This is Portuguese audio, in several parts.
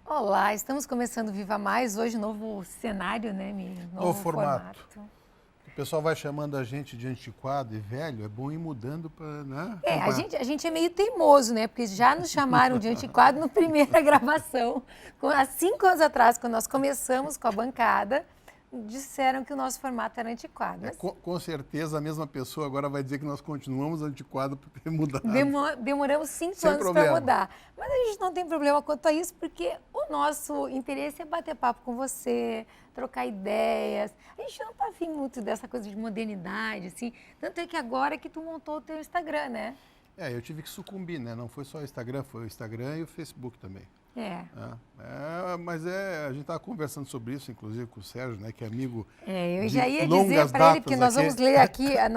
Olá, estamos começando Viva Mais, hoje novo cenário, né, Novo formato. O pessoal vai chamando a gente de antiquado e velho, é bom ir mudando para, né? A gente é meio teimoso, né, porque já nos chamaram de antiquado na primeira gravação, há 5 anos atrás, quando nós começamos com a bancada, disseram que o nosso formato era antiquado. Mas Com certeza a mesma pessoa agora vai dizer que nós continuamos antiquado por ter mudado. Demoramos 5 Sem anos para mudar. Mas a gente não tem problema quanto a isso, porque o nosso interesse é bater papo com você, trocar ideias. A gente não está afim muito dessa coisa de modernidade, assim. Tanto é que agora que tu montou o teu Instagram, né? Eu tive que sucumbir, né? Não foi só o Instagram, foi o Instagram e o Facebook também. Mas a gente estava conversando sobre isso, inclusive com o Sérgio, né, que é amigo eu já ia de longas dizer para ele que nós aqui.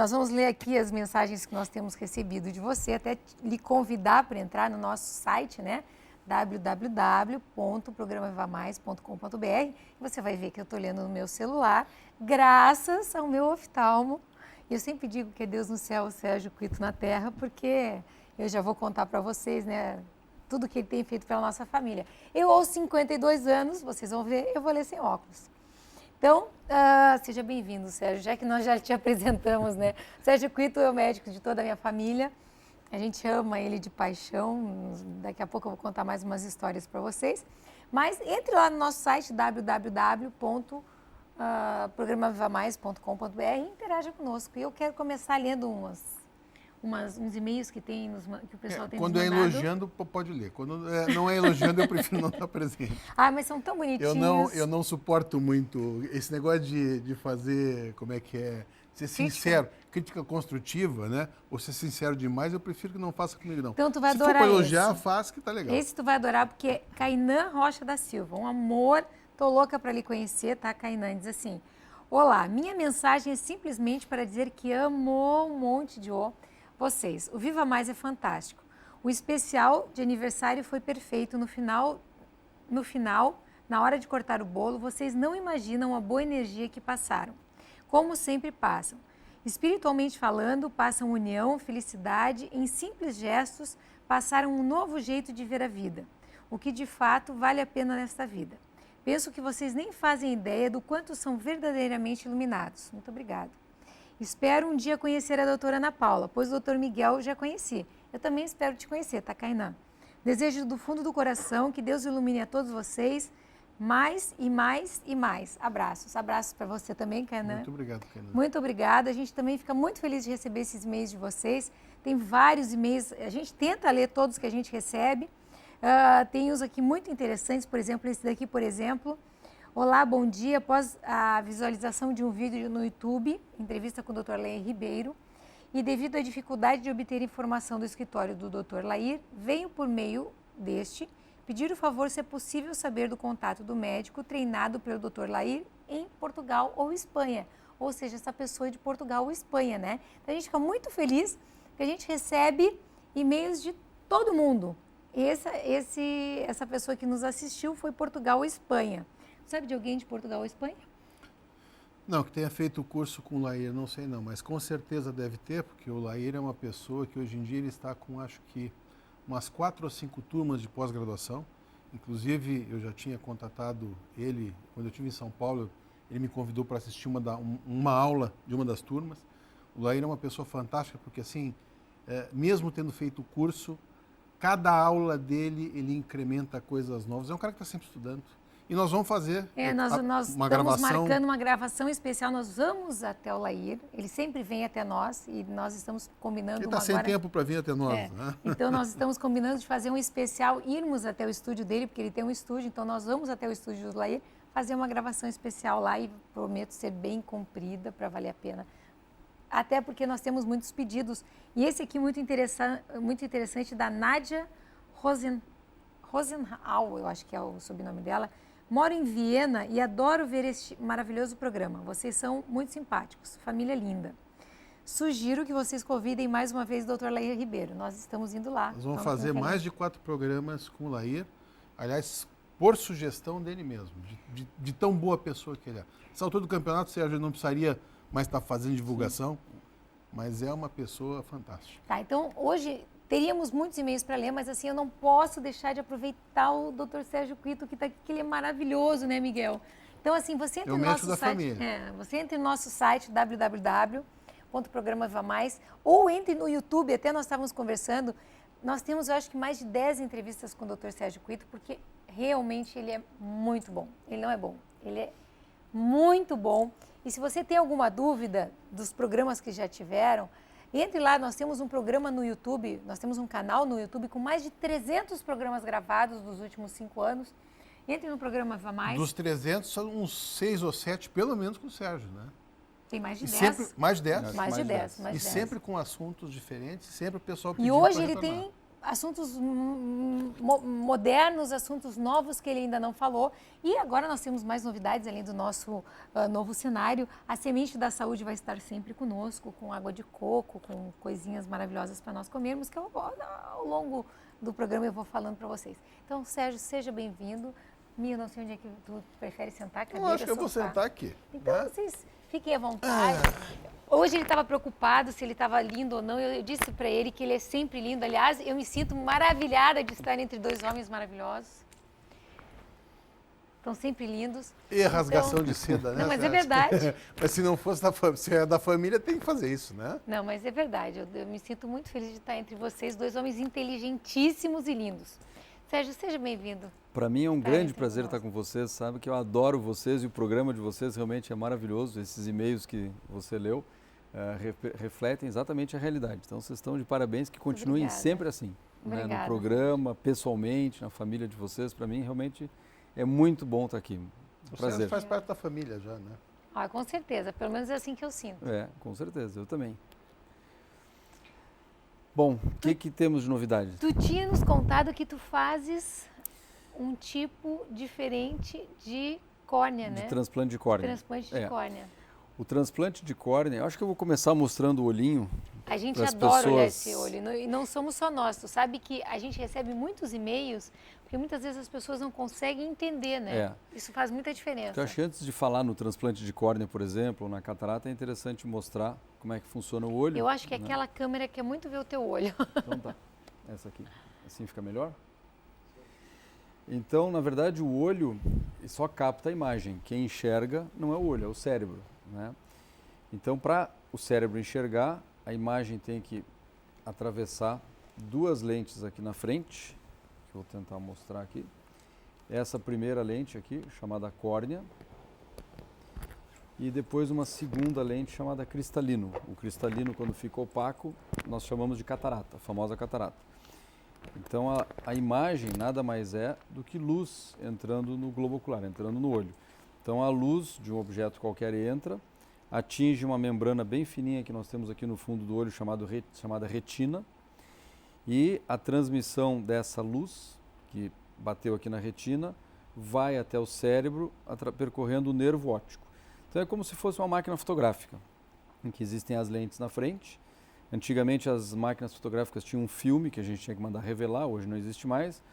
Vamos ler aqui as mensagens que nós temos recebido de você, até lhe convidar para entrar no nosso site, né, www.programavivamais.com.br. Você vai ver que eu estou lendo no meu celular, graças ao meu oftalmo. E eu sempre digo que é Deus no céu, o Sérgio Quito na terra, porque eu já vou contar para vocês, né, tudo que ele tem feito pela nossa família. Eu, aos 52 anos, vocês vão ver, eu vou ler sem óculos. Então, seja bem-vindo, Sérgio, já que nós já te apresentamos, né? Sérgio Quito é o médico de toda a minha família. A gente ama ele de paixão. Daqui a pouco eu vou contar mais umas histórias para vocês. Mas entre lá no nosso site, www.programavivamais.com.br e interaja conosco. E eu quero começar lendo uns e-mails que o pessoal tem nos mandado. Quando é elogiando, pode ler. Quando não é elogiando, eu prefiro não estar presente. Mas são tão bonitinhos. Eu não suporto muito esse negócio de fazer, ser sincero, crítica construtiva, né? Ou ser sincero demais, eu prefiro que não faça comigo, não. Então tu vai Se adorar for para elogiar, faz que tá legal. Esse tu vai adorar, porque é Kainan Rocha da Silva, um amor, tô louca para lhe conhecer, tá, Kainan? Diz assim: olá, minha mensagem é simplesmente para dizer que amo um monte de vocês. O Viva Mais é fantástico. O especial de aniversário foi perfeito. No final, na hora de cortar o bolo, vocês não imaginam a boa energia que passaram. Como sempre passam. Espiritualmente falando, passam união, felicidade, em simples gestos, passaram um novo jeito de ver a vida. O que de fato vale a pena nesta vida. Penso que vocês nem fazem ideia do quanto são verdadeiramente iluminados. Muito obrigada. Espero um dia conhecer a doutora Ana Paula, pois o doutor Miguel já conheci. Eu também espero te conhecer, tá, Kainan? Desejo do fundo do coração que Deus ilumine a todos vocês, mais e mais e mais. Abraços. Abraços para você também, Kainan. Muito obrigado, Kainan. Muito obrigada. A gente também fica muito feliz de receber esses e-mails de vocês. Tem vários e-mails, a gente tenta ler todos que a gente recebe. Tem uns aqui muito interessantes, por exemplo, esse daqui, por exemplo. Olá, bom dia. Após a visualização de um vídeo no YouTube, entrevista com o Dr. Lair Ribeiro, e devido à dificuldade de obter informação do escritório do Dr. Lair, venho por meio deste pedir o favor se é possível saber do contato do médico treinado pelo Dr. Lair em Portugal ou Espanha. Ou seja, essa pessoa é de Portugal ou Espanha, né? Então a gente fica muito feliz que a gente recebe e-mails de todo mundo. Essa pessoa que nos assistiu foi Portugal ou Espanha. Sabe de alguém de Portugal ou Espanha? Não, que tenha feito o curso com o Lair, não sei não, mas com certeza deve ter, porque o Lair é uma pessoa que hoje em dia ele está com, acho que, umas 4 ou 5 turmas de pós-graduação. Inclusive, eu já tinha contatado ele, quando eu estive em São Paulo, ele me convidou para assistir uma aula de uma das turmas. O Lair é uma pessoa fantástica, porque assim, mesmo tendo feito o curso, cada aula dele, ele incrementa coisas novas. É um cara que está sempre estudando. E nós vamos fazer nós uma estamos gravação. Marcando uma gravação especial. Nós vamos até o Lair. Ele sempre vem até nós e nós estamos combinando. Ele está sem tempo para vir até nós. Né? Então nós estamos combinando de fazer um especial, irmos até o estúdio dele, porque ele tem um estúdio. Então nós vamos até o estúdio do Lair fazer uma gravação especial lá e prometo ser bem comprida para valer a pena. Até porque nós temos muitos pedidos. E esse aqui muito interessante da Nádia Rosenhau, eu acho que é o sobrenome dela. Moro em Viena e adoro ver este maravilhoso programa. Vocês são muito simpáticos, família linda. Sugiro que vocês convidem mais uma vez o Dr. Lair Ribeiro. Nós estamos indo lá. Nós vamos fazer mais de 4 programas com o Lair. Aliás, por sugestão dele mesmo, de tão boa pessoa que ele é. Nessa altura do campeonato, o Sérgio não precisaria mais estar fazendo divulgação, mas é uma pessoa fantástica. Tá, então hoje Teríamos muitos e-mails para ler, mas assim, eu não posso deixar de aproveitar o Dr. Sérgio Quito, que está aqui, que ele é maravilhoso, né, Miguel? Então, assim, você entra no nosso site, você entra no nosso site www.programavamais, ou entre no YouTube, até nós estávamos conversando, nós temos, eu acho que mais de 10 entrevistas com o Dr. Sérgio Quito, porque realmente ele é muito bom. Ele não é bom, ele é muito bom. E se você tem alguma dúvida dos programas que já tiveram, entre lá, nós temos um programa no YouTube, nós temos um canal no YouTube com mais de 300 programas gravados dos últimos 5 anos. Entre no programa Vá Mais. Dos 300, são uns 6 ou 7, pelo menos, com o Sérgio, né? Tem mais de 10. Sempre, mais de 10? Mais de 10. E sempre com assuntos diferentes, sempre o pessoal pedindo. E hoje ele tem assuntos modernos, assuntos novos que ele ainda não falou. E agora nós temos mais novidades, além do nosso novo cenário. A Semente da Saúde vai estar sempre conosco, com água de coco, com coisinhas maravilhosas para nós comermos, que ao longo do programa eu vou falando para vocês. Então, Sérgio, seja bem-vindo. Mia, não sei onde é que tu prefere sentar, cadeira, eu acho que eu vou sentar aqui. Então, vocês fiquem à vontade. Hoje ele estava preocupado se ele estava lindo ou não. Eu disse para ele que ele é sempre lindo. Aliás, eu me sinto maravilhada de estar entre dois homens maravilhosos. Estão sempre lindos. E rasgação de seda, né? Não, mas é verdade. Mas se não fosse se é da família, tem que fazer isso, né? Não, mas é verdade. Eu me sinto muito feliz de estar entre vocês, dois homens inteligentíssimos e lindos. Sérgio, seja bem-vindo. Para mim é um grande prazer estar com vocês, sabe que eu adoro vocês e o programa de vocês realmente é maravilhoso. Esses e-mails que você leu refletem exatamente a realidade. Então vocês estão de parabéns, que continuem sempre assim, né? No programa, pessoalmente, na família de vocês. Para mim realmente é muito bom estar aqui. Prazer. Você faz parte da família já, né? Ah, com certeza, pelo menos é assim que eu sinto. Com certeza, eu também. Bom, o que temos de novidade? Tu tinha nos contado que tu fazes um tipo diferente de córnea, né? De transplante de córnea. Transplante de córnea. O transplante de córnea, eu acho que eu vou começar mostrando o olhinho. A gente adora olhar esse olho, e não somos só nós. Tu sabe que a gente recebe muitos e-mails, porque muitas vezes as pessoas não conseguem entender, né? Isso faz muita diferença. Então, acho que antes de falar no transplante de córnea, por exemplo, ou na catarata, é interessante mostrar como é que funciona o olho. Eu acho que aquela câmera quer muito ver o teu olho. Então tá, essa aqui. Assim fica melhor? Então, na verdade, o olho só capta a imagem. Quem enxerga não é o olho, é o cérebro, né? Então, para o cérebro enxergar, a imagem tem que atravessar duas lentes aqui na frente, que eu vou tentar mostrar aqui. Essa primeira lente aqui, chamada córnea, e depois uma segunda lente chamada cristalino. O cristalino, quando fica opaco, nós chamamos de catarata, a famosa catarata. Então, a imagem nada mais é do que luz entrando no globo ocular, entrando no olho. Então, a luz de um objeto qualquer entra, atinge uma membrana bem fininha que nós temos aqui no fundo do olho, chamada retina, e a transmissão dessa luz, que bateu aqui na retina, vai até o cérebro, percorrendo o nervo óptico. Então é como se fosse uma máquina fotográfica, em que existem as lentes na frente. Antigamente as máquinas fotográficas tinham um filme que a gente tinha que mandar revelar, hoje não existe mais.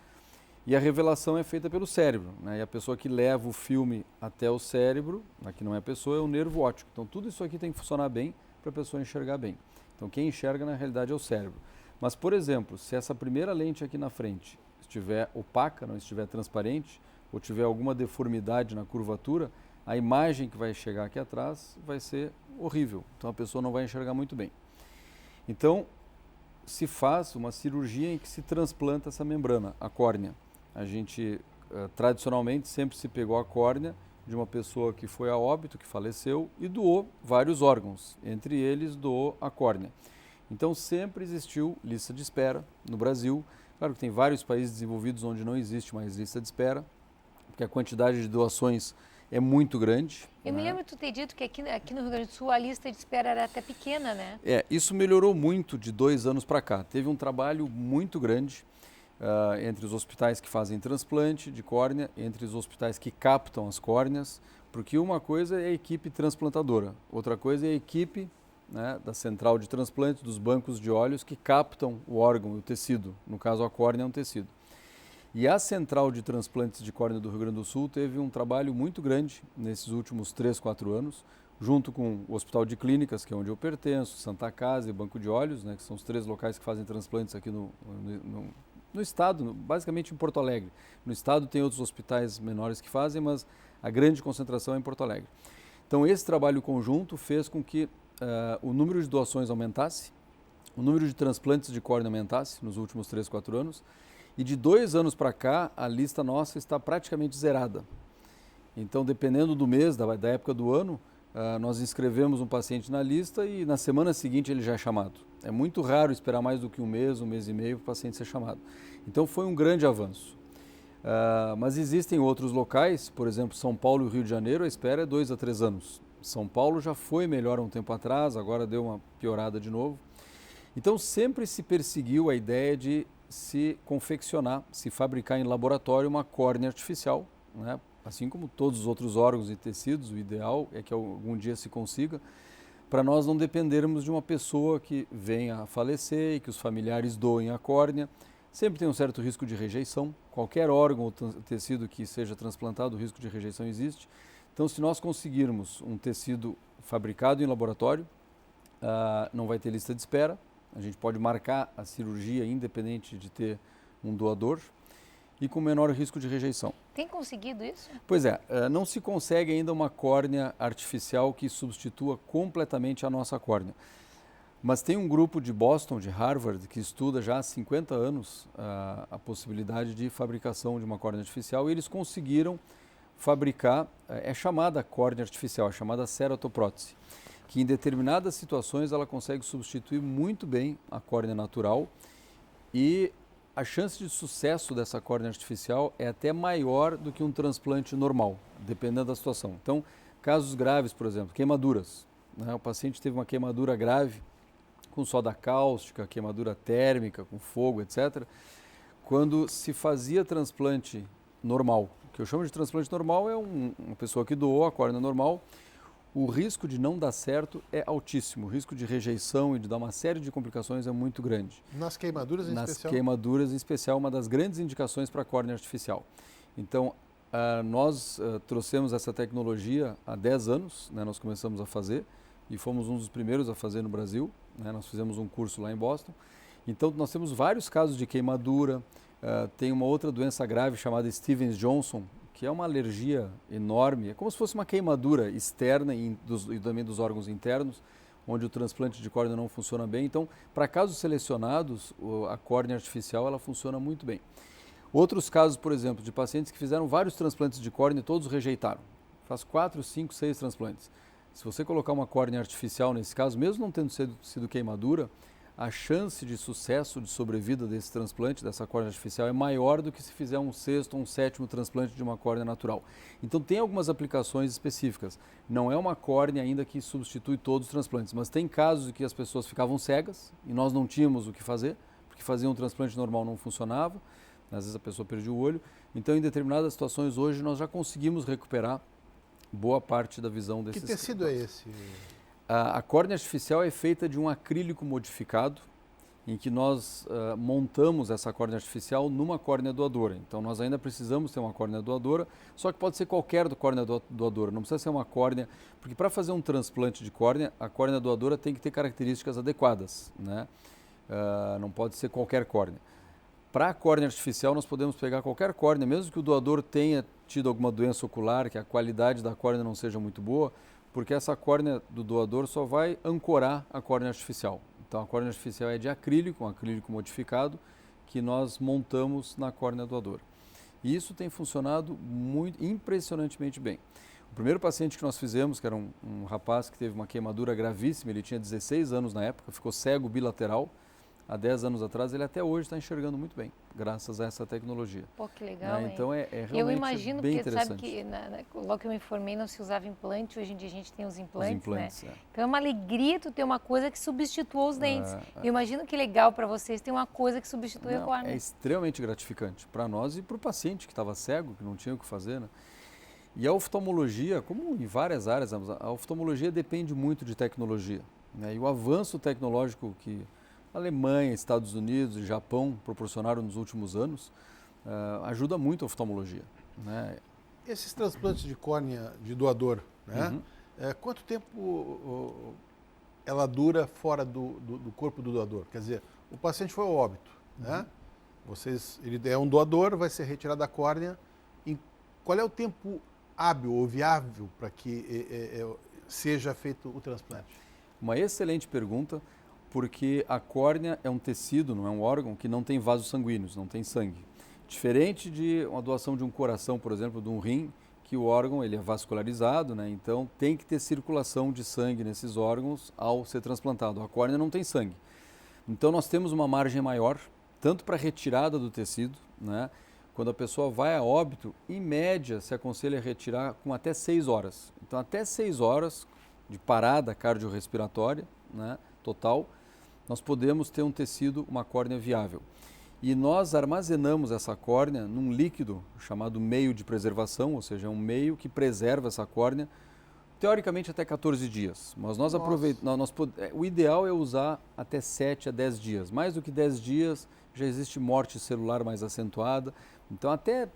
E a revelação é feita pelo cérebro, né? E a pessoa que leva o filme até o cérebro, aqui não é a pessoa, é o nervo óptico. Então tudo isso aqui tem que funcionar bem para a pessoa enxergar bem. Então quem enxerga na realidade é o cérebro. Mas, por exemplo, se essa primeira lente aqui na frente estiver opaca, não estiver transparente, ou tiver alguma deformidade na curvatura, a imagem que vai chegar aqui atrás vai ser horrível. Então a pessoa não vai enxergar muito bem. Então se faz uma cirurgia em que se transplanta essa membrana, a córnea. A gente, tradicionalmente, sempre se pegou a córnea de uma pessoa que foi a óbito, que faleceu, e doou vários órgãos, entre eles doou a córnea. Então sempre existiu lista de espera no Brasil. Claro que tem vários países desenvolvidos onde não existe mais lista de espera, porque a quantidade de doações é muito grande. Eu me lembro de tu ter dito que aqui no Rio Grande do Sul a lista de espera era até pequena, né? Isso melhorou muito de 2 anos para cá. Teve um trabalho muito grande entre os hospitais que fazem transplante de córnea, entre os hospitais que captam as córneas, porque uma coisa é a equipe transplantadora, outra coisa é a equipe, né, da central de transplante, dos bancos de olhos que captam o órgão, o tecido. No caso, a córnea é um tecido. E a Central de Transplantes de Córnea do Rio Grande do Sul teve um trabalho muito grande nesses últimos 3, 4 anos, junto com o Hospital de Clínicas, que é onde eu pertenço, Santa Casa e Banco de Olhos, né, que são os 3 locais que fazem transplantes aqui no estado, basicamente em Porto Alegre. No estado tem outros hospitais menores que fazem, mas a grande concentração é em Porto Alegre. Então esse trabalho conjunto fez com que o número de doações aumentasse, o número de transplantes de córnea aumentasse nos últimos 3, 4 anos, e de 2 anos para cá a lista nossa está praticamente zerada. Então, dependendo do mês, da época do ano, nós inscrevemos um paciente na lista e na semana seguinte ele já é chamado. É muito raro esperar mais do que um mês e meio para o paciente ser chamado. Então foi um grande avanço. Mas existem outros locais, por exemplo, São Paulo e Rio de Janeiro, a espera é 2 a 3 anos. São Paulo já foi melhor há um tempo atrás, agora deu uma piorada de novo. Então sempre se perseguiu a ideia de se confeccionar, se fabricar em laboratório uma córnea artificial, né? Assim como todos os outros órgãos e tecidos, o ideal é que algum dia se consiga, para nós não dependermos de uma pessoa que venha a falecer e que os familiares doem a córnea. Sempre tem um certo risco de rejeição, qualquer órgão ou tecido que seja transplantado, o risco de rejeição existe. Então, se nós conseguirmos um tecido fabricado em laboratório, não vai ter lista de espera, a gente pode marcar a cirurgia independente de ter um doador e com menor risco de rejeição. Tem conseguido isso? Pois é, não se consegue ainda uma córnea artificial que substitua completamente a nossa córnea. Mas tem um grupo de Boston, de Harvard, que estuda já há 50 anos a possibilidade de fabricação de uma córnea artificial e eles conseguiram fabricar, é chamada córnea artificial, é chamada ceratoprótese, que em determinadas situações ela consegue substituir muito bem a córnea natural e a chance de sucesso dessa córnea artificial é até maior do que um transplante normal, dependendo da situação. Então, casos graves, por exemplo, queimaduras, né? O paciente teve uma queimadura grave com soda cáustica, queimadura térmica, com fogo, etc. Quando se fazia transplante normal, o que eu chamo de transplante normal é uma pessoa que doou a córnea normal, o risco de não dar certo é altíssimo, o risco de rejeição e de dar uma série de complicações é muito grande. Nas queimaduras em especial? Nas queimaduras em especial, uma das grandes indicações para a córnea artificial. Então, nós trouxemos essa tecnologia há 10 anos, né, nós começamos a fazer e fomos um dos primeiros a fazer no Brasil, né, nós fizemos um curso lá em Boston. Então, nós temos vários casos de queimadura, tem uma outra doença grave chamada Stevens-Johnson, que é uma alergia enorme, é como se fosse uma queimadura externa e também dos órgãos internos, onde o transplante de córnea não funciona bem. Então, para casos selecionados, a córnea artificial ela funciona muito bem. Outros casos, por exemplo, de pacientes que fizeram vários transplantes de córnea e todos rejeitaram. Faz 4, 5, 6 transplantes. Se você colocar uma córnea artificial nesse caso, mesmo não tendo sido queimadura, a chance de sucesso, de sobrevida desse transplante, dessa córnea artificial, é maior do que se fizer um 6º ou um 7º transplante de uma córnea natural. Então tem algumas aplicações específicas. Não é uma córnea ainda que substitui todos os transplantes, mas tem casos em que as pessoas ficavam cegas e nós não tínhamos o que fazer, porque fazer um transplante normal não funcionava, às vezes a pessoa perdia o olho. Então em determinadas situações hoje nós já conseguimos recuperar boa parte da visão desses. Que tecido é esse? A córnea artificial é feita de um acrílico modificado, em que nós montamos essa córnea artificial numa córnea doadora. Então nós ainda precisamos ter uma córnea doadora, só que pode ser qualquer córnea doadora, não precisa ser uma córnea, porque para fazer um transplante de córnea, a córnea doadora tem que ter características adequadas, né? Não pode ser qualquer córnea. Para a córnea artificial nós podemos pegar qualquer córnea, mesmo que o doador tenha tido alguma doença ocular, que a qualidade da córnea não seja muito boa, porque essa córnea do doador só vai ancorar a córnea artificial. Então a córnea artificial é de acrílico, um acrílico modificado, que nós montamos na córnea doadora. E isso tem funcionado impressionantemente bem. O primeiro paciente que nós fizemos, que era um rapaz que teve uma queimadura gravíssima, ele tinha 16 anos na época, ficou cego bilateral. Há 10 anos atrás, ele até hoje está enxergando muito bem, graças a essa tecnologia. Pô, que legal, hein? Então é realmente eu imagino, bem porque interessante. sabe que logo que eu me formei não se usava implante, hoje em dia a gente tem os implantes, né? É. Então é uma alegria tu ter uma coisa que substitua os dentes. Eu imagino que legal para vocês ter uma coisa que substitui a córnea. É extremamente gratificante para nós e para o paciente que estava cego, que não tinha o que fazer, né? E a oftalmologia, como em várias áreas, a oftalmologia depende muito de tecnologia, né? E o avanço tecnológico que Alemanha, Estados Unidos e Japão proporcionaram nos últimos anos, ajuda muito a oftalmologia, né? Esses transplantes de córnea de doador, né? Quanto tempo ela dura fora do corpo do doador? Quer dizer, o paciente foi ao óbito, né? Ele é um doador, vai ser retirado da córnea. Qual é o tempo hábil ou viável para que seja feito o transplante? Uma excelente pergunta, porque a córnea é um tecido, não é um órgão, que não tem vasos sanguíneos, não tem sangue. Diferente de uma doação de um coração, por exemplo, de um rim, que o órgão ele é vascularizado, né? Então tem que ter circulação de sangue nesses órgãos ao ser transplantado. A córnea não tem sangue. Então nós temos uma margem maior, tanto para a retirada do tecido, né? Quando a pessoa vai a óbito, em média se aconselha a retirar com até 6 horas. Então até 6 horas de parada cardiorrespiratória, né, total, nós podemos ter um tecido, uma córnea viável. E nós armazenamos essa córnea num líquido chamado meio de preservação, ou seja, um meio que preserva essa córnea, teoricamente até 14 dias. Mas nós aproveitamos, o ideal é usar até 7 a 10 dias. Mais do que 10 dias já existe morte celular mais acentuada. Então até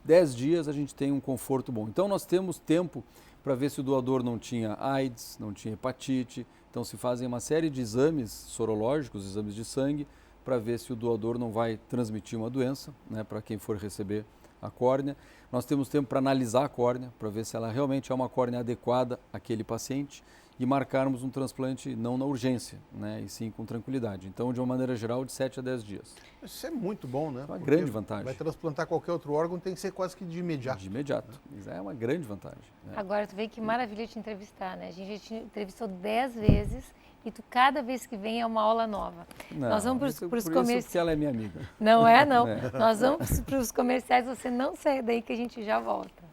10 dias a gente tem um conforto bom. Então nós temos tempo para ver se o doador não tinha AIDS, não tinha hepatite. Então se fazem uma série de exames sorológicos, exames de sangue, para ver se o doador não vai transmitir uma doença, né, para quem for receber a córnea. Nós temos tempo para analisar a córnea, para ver se ela realmente é uma córnea adequada àquele paciente e marcarmos um transplante não na urgência, né, e sim com tranquilidade. Então, de uma maneira geral, de 7 a 10 dias. Isso é muito bom, né? É uma grande vantagem. Vai transplantar qualquer outro órgão, tem que ser quase que de imediato. De imediato. Isso é uma grande vantagem. Né? Agora, tu vê que maravilha te entrevistar, né? A gente já te entrevistou 10 vezes e tu, cada vez que vem, é uma aula nova. Não, Nós vamos para os comerciais. Porque ela é minha amiga. Não é, não. Nós vamos para os comerciais, você não sai daí que a gente já volta.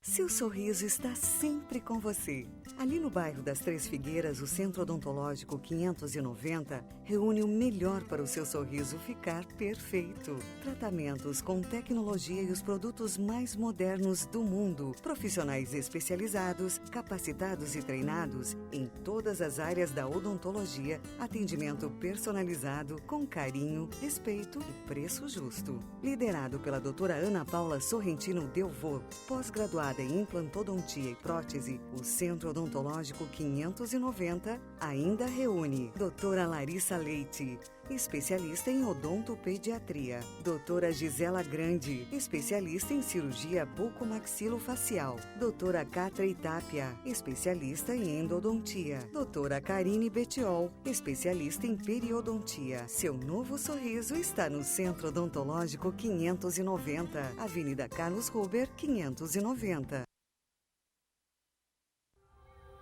Seu sorriso está sempre com você. Ali no bairro das Três Figueiras, o Centro Odontológico 590 reúne o melhor para o seu sorriso ficar perfeito. Tratamentos com tecnologia e os produtos mais modernos do mundo. Profissionais especializados, capacitados e treinados em todas as áreas da odontologia. Atendimento personalizado, com carinho, respeito e preço justo. Liderado pela doutora Ana Paula Sorrentino Delvaux, pós-graduada em implantodontia e prótese, o Centro Odontológico 590 ainda reúne doutora Larissa Leite, especialista em odontopediatria, doutora Gisela Grande, especialista em cirurgia bucomaxilofacial, doutora Catra Itápia, especialista em endodontia, doutora Karine Betiol, especialista em periodontia. Seu novo sorriso está no Centro Odontológico 590, Avenida Carlos Ruber, 590.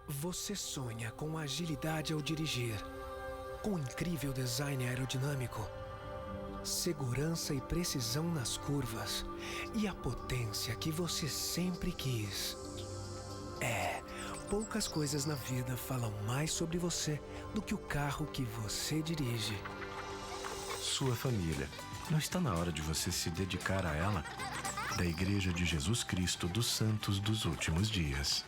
Você sonha com agilidade ao dirigir, com incrível design aerodinâmico, segurança e precisão nas curvas e a potência que você sempre quis. Poucas coisas na vida falam mais sobre você do que o carro que você dirige. Sua família. Não está na hora de você se dedicar a ela? Da Igreja de Jesus Cristo dos Santos dos Últimos Dias.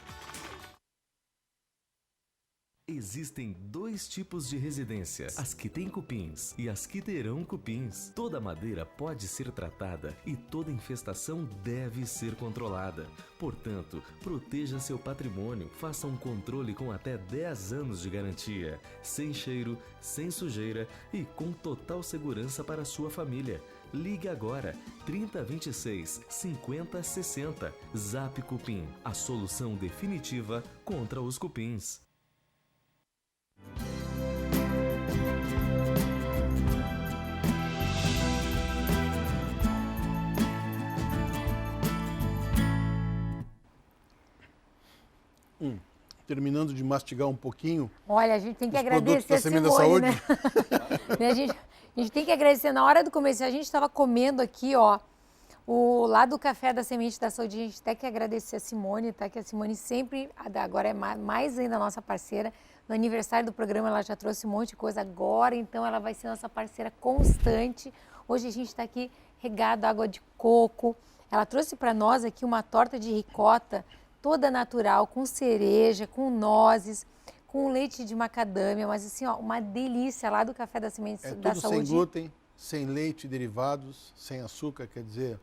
Existem 2 tipos de residência, as que têm cupins e as que terão cupins. Toda madeira pode ser tratada e toda infestação deve ser controlada. Portanto, proteja seu patrimônio, faça um controle com até 10 anos de garantia, sem cheiro, sem sujeira e com total segurança para sua família. Ligue agora, 3026 5060. Zap Cupim, a solução definitiva contra os cupins. Terminando de mastigar um pouquinho. Olha, a gente tem que os agradecer a produtos da Sementes Simone, da né? A gente tem que agradecer. Na hora do comercial, a gente estava comendo aqui, ó, lá do Café da Semente da Saúde. A gente tem que agradecer a Simone, tá? Que a Simone sempre, agora é mais ainda nossa parceira. No aniversário do programa, ela já trouxe um monte de coisa. Agora, então, ela vai ser nossa parceira constante. Hoje a gente está aqui regado a água de coco. Ela trouxe para nós aqui uma torta de ricota toda natural, com cereja, com nozes, com leite de macadâmia, mas assim, ó, uma delícia lá do Café da Semente da tudo Saúde. sem glúten, sem leite, derivados, sem açúcar, quer dizer...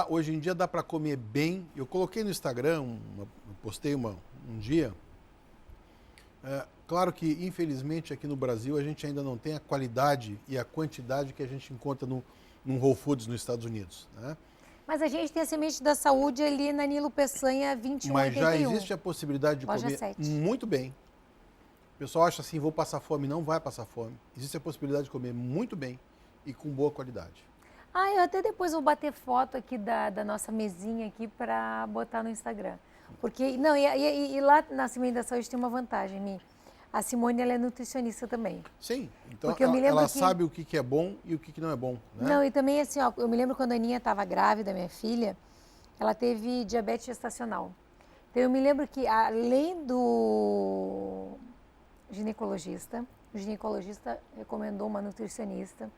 hoje em dia dá para comer bem. Eu coloquei no Instagram, postei um dia. Claro que, infelizmente, aqui no Brasil, a gente ainda não tem a qualidade e a quantidade que a gente encontra num Whole Foods nos Estados Unidos, né? Mas a gente tem a Semente da Saúde ali na Nilo Peçanha 2181. Mas já existe a possibilidade de Loja comer 7. muito bem. O pessoal acha assim, vou passar fome. Não vai passar fome. Existe a possibilidade de comer muito bem e com boa qualidade. Eu até depois vou bater foto aqui da nossa mesinha aqui para botar no Instagram. Porque, não, e lá na Semente da Saúde tem uma vantagem, Mi. A Simone, ela é nutricionista também. Sim, então Porque eu me lembro ela que... sabe o que é bom e o que não é bom, né? Não, e também assim, ó, eu me lembro quando a Aninha estava grávida, minha filha, ela teve diabetes gestacional. Então eu me lembro que além do ginecologista, o ginecologista recomendou uma nutricionista.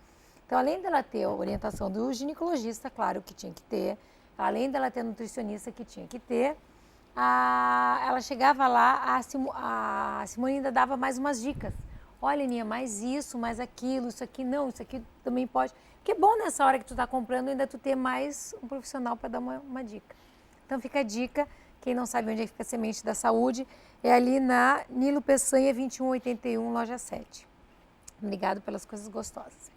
Então, além dela ter a orientação do ginecologista, claro que tinha que ter, além dela ter a nutricionista que tinha que ter, ela chegava lá, a Simone ainda dava mais umas dicas. Olha, Aninha, mais isso, mais aquilo, isso aqui não, isso aqui também pode. Que é bom nessa hora que tu está comprando ainda tu ter mais um profissional para dar uma dica. Então fica a dica, quem não sabe onde é que fica a Semente da Saúde, é ali na Nilo Peçanha 2181, loja 7. Obrigado pelas coisas gostosas.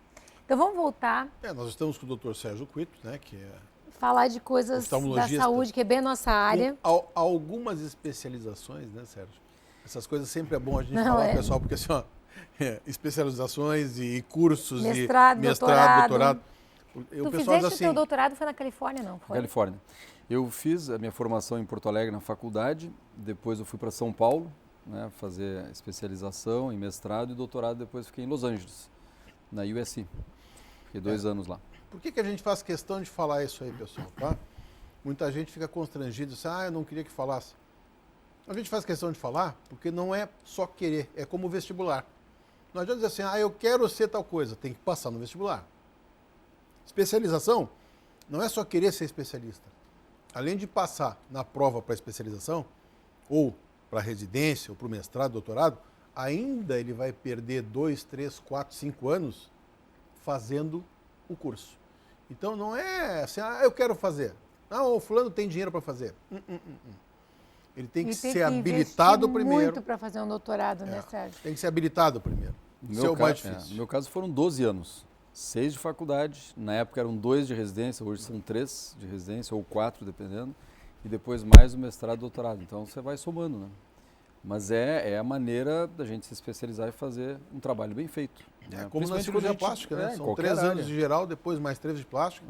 Então vamos voltar. Nós estamos com o Dr. Sérgio Quito, né, que é falar de coisas da saúde, que é bem a nossa área. Algumas especializações, né, Sérgio? Essas coisas sempre é bom a gente falar, pessoal, porque assim, ó, especializações e cursos, mestrado, doutorado. Tu fizeste o teu doutorado, foi na Califórnia, não foi? Califórnia. Eu fiz a minha formação em Porto Alegre na faculdade, depois eu fui para São Paulo, né, fazer especialização em mestrado e doutorado, depois fiquei em Los Angeles, na USC. Fiquei 2 anos lá. Por que a gente faz questão de falar isso aí, pessoal? Tá? Muita gente fica constrangido, assim, eu não queria que falasse. A gente faz questão de falar porque não é só querer, é como o vestibular. Não adianta dizer assim, eu quero ser tal coisa, tem que passar no vestibular. Especialização não é só querer ser especialista. Além de passar na prova para especialização, ou para residência, ou para o mestrado, doutorado, ainda ele vai perder 2, 3, 4, 5 anos fazendo o curso. Então não é assim, eu quero fazer. O fulano tem dinheiro para fazer. Ele tem que ser habilitado primeiro. Muito para fazer um doutorado, né, Sérgio? Tem que ser habilitado primeiro. Isso é o mais difícil. No meu caso foram 12 anos. 6 de faculdade, na época eram 2 de residência, hoje são 3 de residência, ou 4, dependendo, e depois mais o mestrado e doutorado. Então você vai somando, né? Mas é a maneira da gente se especializar e fazer um trabalho bem feito. Né? Como na cirurgia plástica, né? São 3 anos de geral, depois mais 3 de plástico.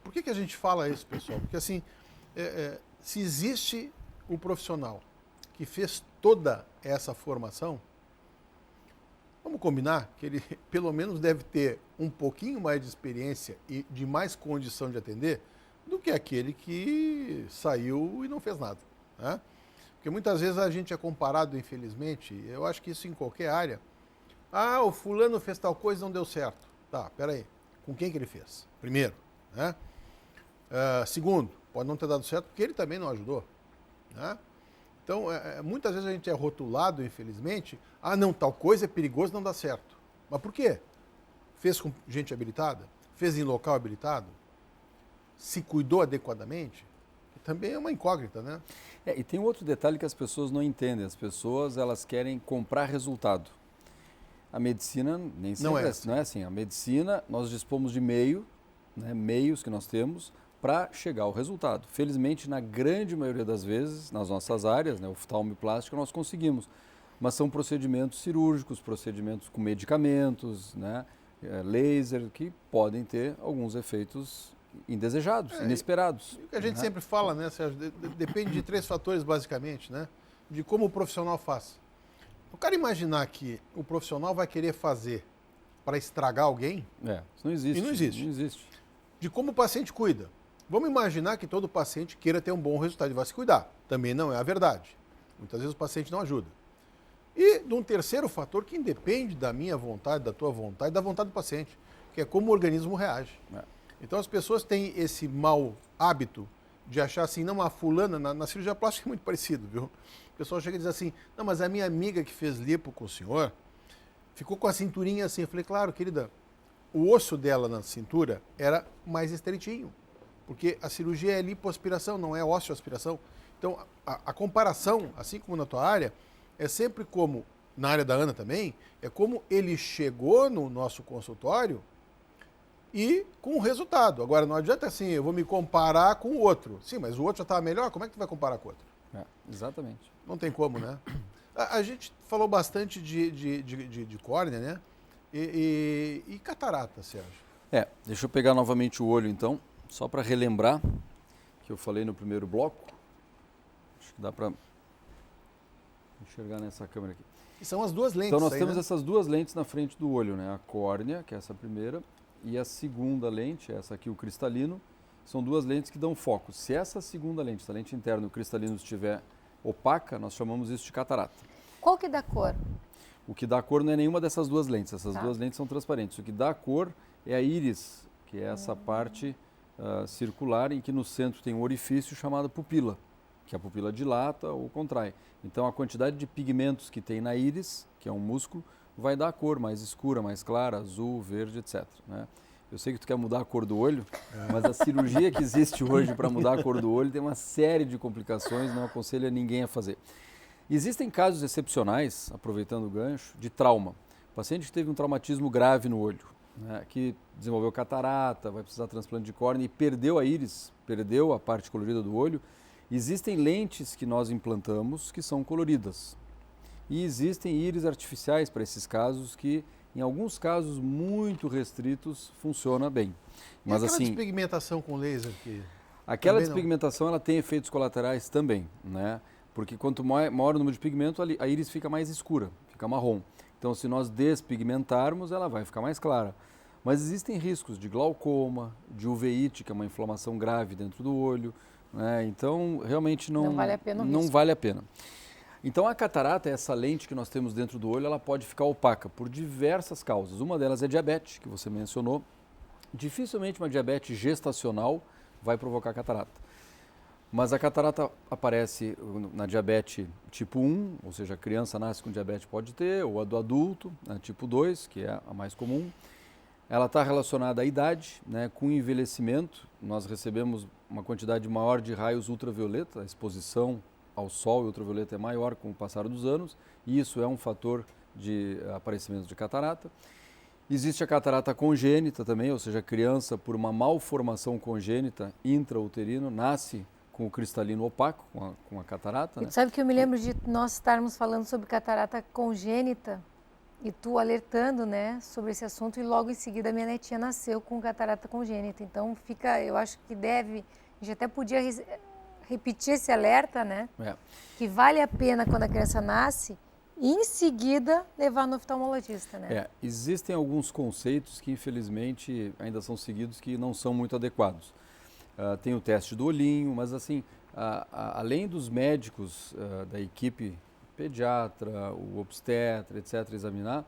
Por que a gente fala isso, pessoal? Porque assim, se existe um profissional que fez toda essa formação, vamos combinar que ele pelo menos deve ter um pouquinho mais de experiência e de mais condição de atender do que aquele que saiu e não fez nada, né? Porque muitas vezes a gente é comparado, infelizmente, eu acho que isso em qualquer área. O fulano fez tal coisa e não deu certo. Tá, peraí, com quem que ele fez? Primeiro, né? Segundo, pode não ter dado certo porque ele também não ajudou, né? Então, muitas vezes a gente é rotulado, infelizmente, não, tal coisa é perigoso, não dá certo. Mas por quê? Fez com gente habilitada? Fez em local habilitado? Se cuidou adequadamente? Que também é uma incógnita, né? E tem outro detalhe que as pessoas não entendem. As pessoas, elas querem comprar resultado. A medicina nem sempre não é assim. A medicina, nós dispomos de meios que nós temos para chegar ao resultado. Felizmente, na grande maioria das vezes, nas nossas áreas, oftalmo e plástica, nós conseguimos. Mas são procedimentos cirúrgicos, procedimentos com medicamentos, laser, que podem ter alguns efeitos indesejados, inesperados. O que a gente sempre fala, né, Sérgio, depende de 3 fatores, basicamente, né? De como o profissional faz. Eu quero imaginar que o profissional vai querer fazer para estragar alguém. Isso não existe. E não existe. Não existe. De como o paciente cuida. Vamos imaginar que todo paciente queira ter um bom resultado e vai se cuidar. Também não é a verdade. Muitas vezes o paciente não ajuda. E de um terceiro fator que independe da minha vontade, da tua vontade, da vontade do paciente, que é como o organismo reage. Então as pessoas têm esse mau hábito de achar assim, não, a fulana, na cirurgia plástica é muito parecido, viu? O pessoal chega e diz assim, não, mas a minha amiga que fez lipo com o senhor ficou com a cinturinha assim. Eu falei, claro, querida, o osso dela na cintura era mais estreitinho, porque a cirurgia é lipoaspiração, não é osteoaspiração. Então, a comparação, assim como na tua área, é sempre como, na área da Ana também, é como ele chegou no nosso consultório e com o resultado. Agora, não adianta assim, eu vou me comparar com o outro. Sim, mas o outro já estava melhor, como é que tu vai comparar com o outro? Exatamente. Não tem como, né? A gente falou bastante de córnea, né? E catarata, Sérgio? Deixa eu pegar novamente o olho, então, só para relembrar que eu falei no primeiro bloco. Acho que dá para enxergar nessa câmera aqui. E são as duas lentes. Então nós aí, temos né? essas duas lentes na frente do olho, né? A córnea, que é essa primeira, e a segunda lente, essa aqui, o cristalino, são duas lentes que dão foco. Se essa segunda lente, essa lente interna, o cristalino estiver opaca, nós chamamos isso de catarata. Qual que dá cor? O que dá cor não é nenhuma dessas duas lentes, essas Tá. duas lentes são transparentes. O que dá cor é a íris, que é essa parte circular em que no centro tem um orifício chamado pupila, que a pupila dilata ou contrai. Então a quantidade de pigmentos que tem na íris, que é um músculo, vai dar a cor mais escura, mais clara, azul, verde, etc. Né? Eu sei que tu quer mudar a cor do olho, mas a cirurgia que existe hoje para mudar a cor do olho tem uma série de complicações, não aconselho a ninguém a fazer. Existem casos excepcionais, aproveitando o gancho, de trauma. O paciente que teve um traumatismo grave no olho, né, que desenvolveu catarata, vai precisar de transplante de córnea e perdeu a íris, perdeu a parte colorida do olho. Existem lentes que nós implantamos que são coloridas. E existem íris artificiais para esses casos que, em alguns casos muito restritos, funciona bem. Mas e aquela assim, despigmentação com laser que... aquela também não? despigmentação ela tem efeitos colaterais também, né? Porque quanto maior o número de pigmento, a íris fica mais escura, fica marrom. Então, se nós despigmentarmos, ela vai ficar mais clara. Mas existem riscos de glaucoma, de uveíte, que é uma inflamação grave dentro do olho, né? Então, realmente não vale a pena o não risco. vale a pena. Então, a catarata, essa lente que nós temos dentro do olho, ela pode ficar opaca por diversas causas. Uma delas é diabetes, que você mencionou. Dificilmente uma diabetes gestacional vai provocar catarata. Mas a catarata aparece na diabetes tipo 1, ou seja, a criança nasce com diabetes pode ter, ou a do adulto, né, tipo 2, que é a mais comum. Ela está relacionada à idade, né, com o envelhecimento. Nós recebemos uma quantidade maior de raios ultravioleta, a exposição ao sol e ultravioleta é maior com o passar dos anos, e isso é um fator de aparecimento de catarata. Existe a catarata congênita também, ou seja, a criança por uma malformação congênita intrauterina nasce com o cristalino opaco, com a catarata. E Né? tu sabe que eu me lembro de nós estarmos falando sobre catarata congênita e tu alertando, né, sobre esse assunto, e logo em seguida minha netinha nasceu com catarata congênita. Então fica, eu acho que deve, a gente até podia repetir esse alerta, né, que vale a pena quando a criança nasce e em seguida levar no oftalmologista, né? Existem alguns conceitos que infelizmente ainda são seguidos que não são muito adequados. Tem o teste do olhinho, mas assim, além dos médicos da equipe pediatra, o obstetra, etc., examinar,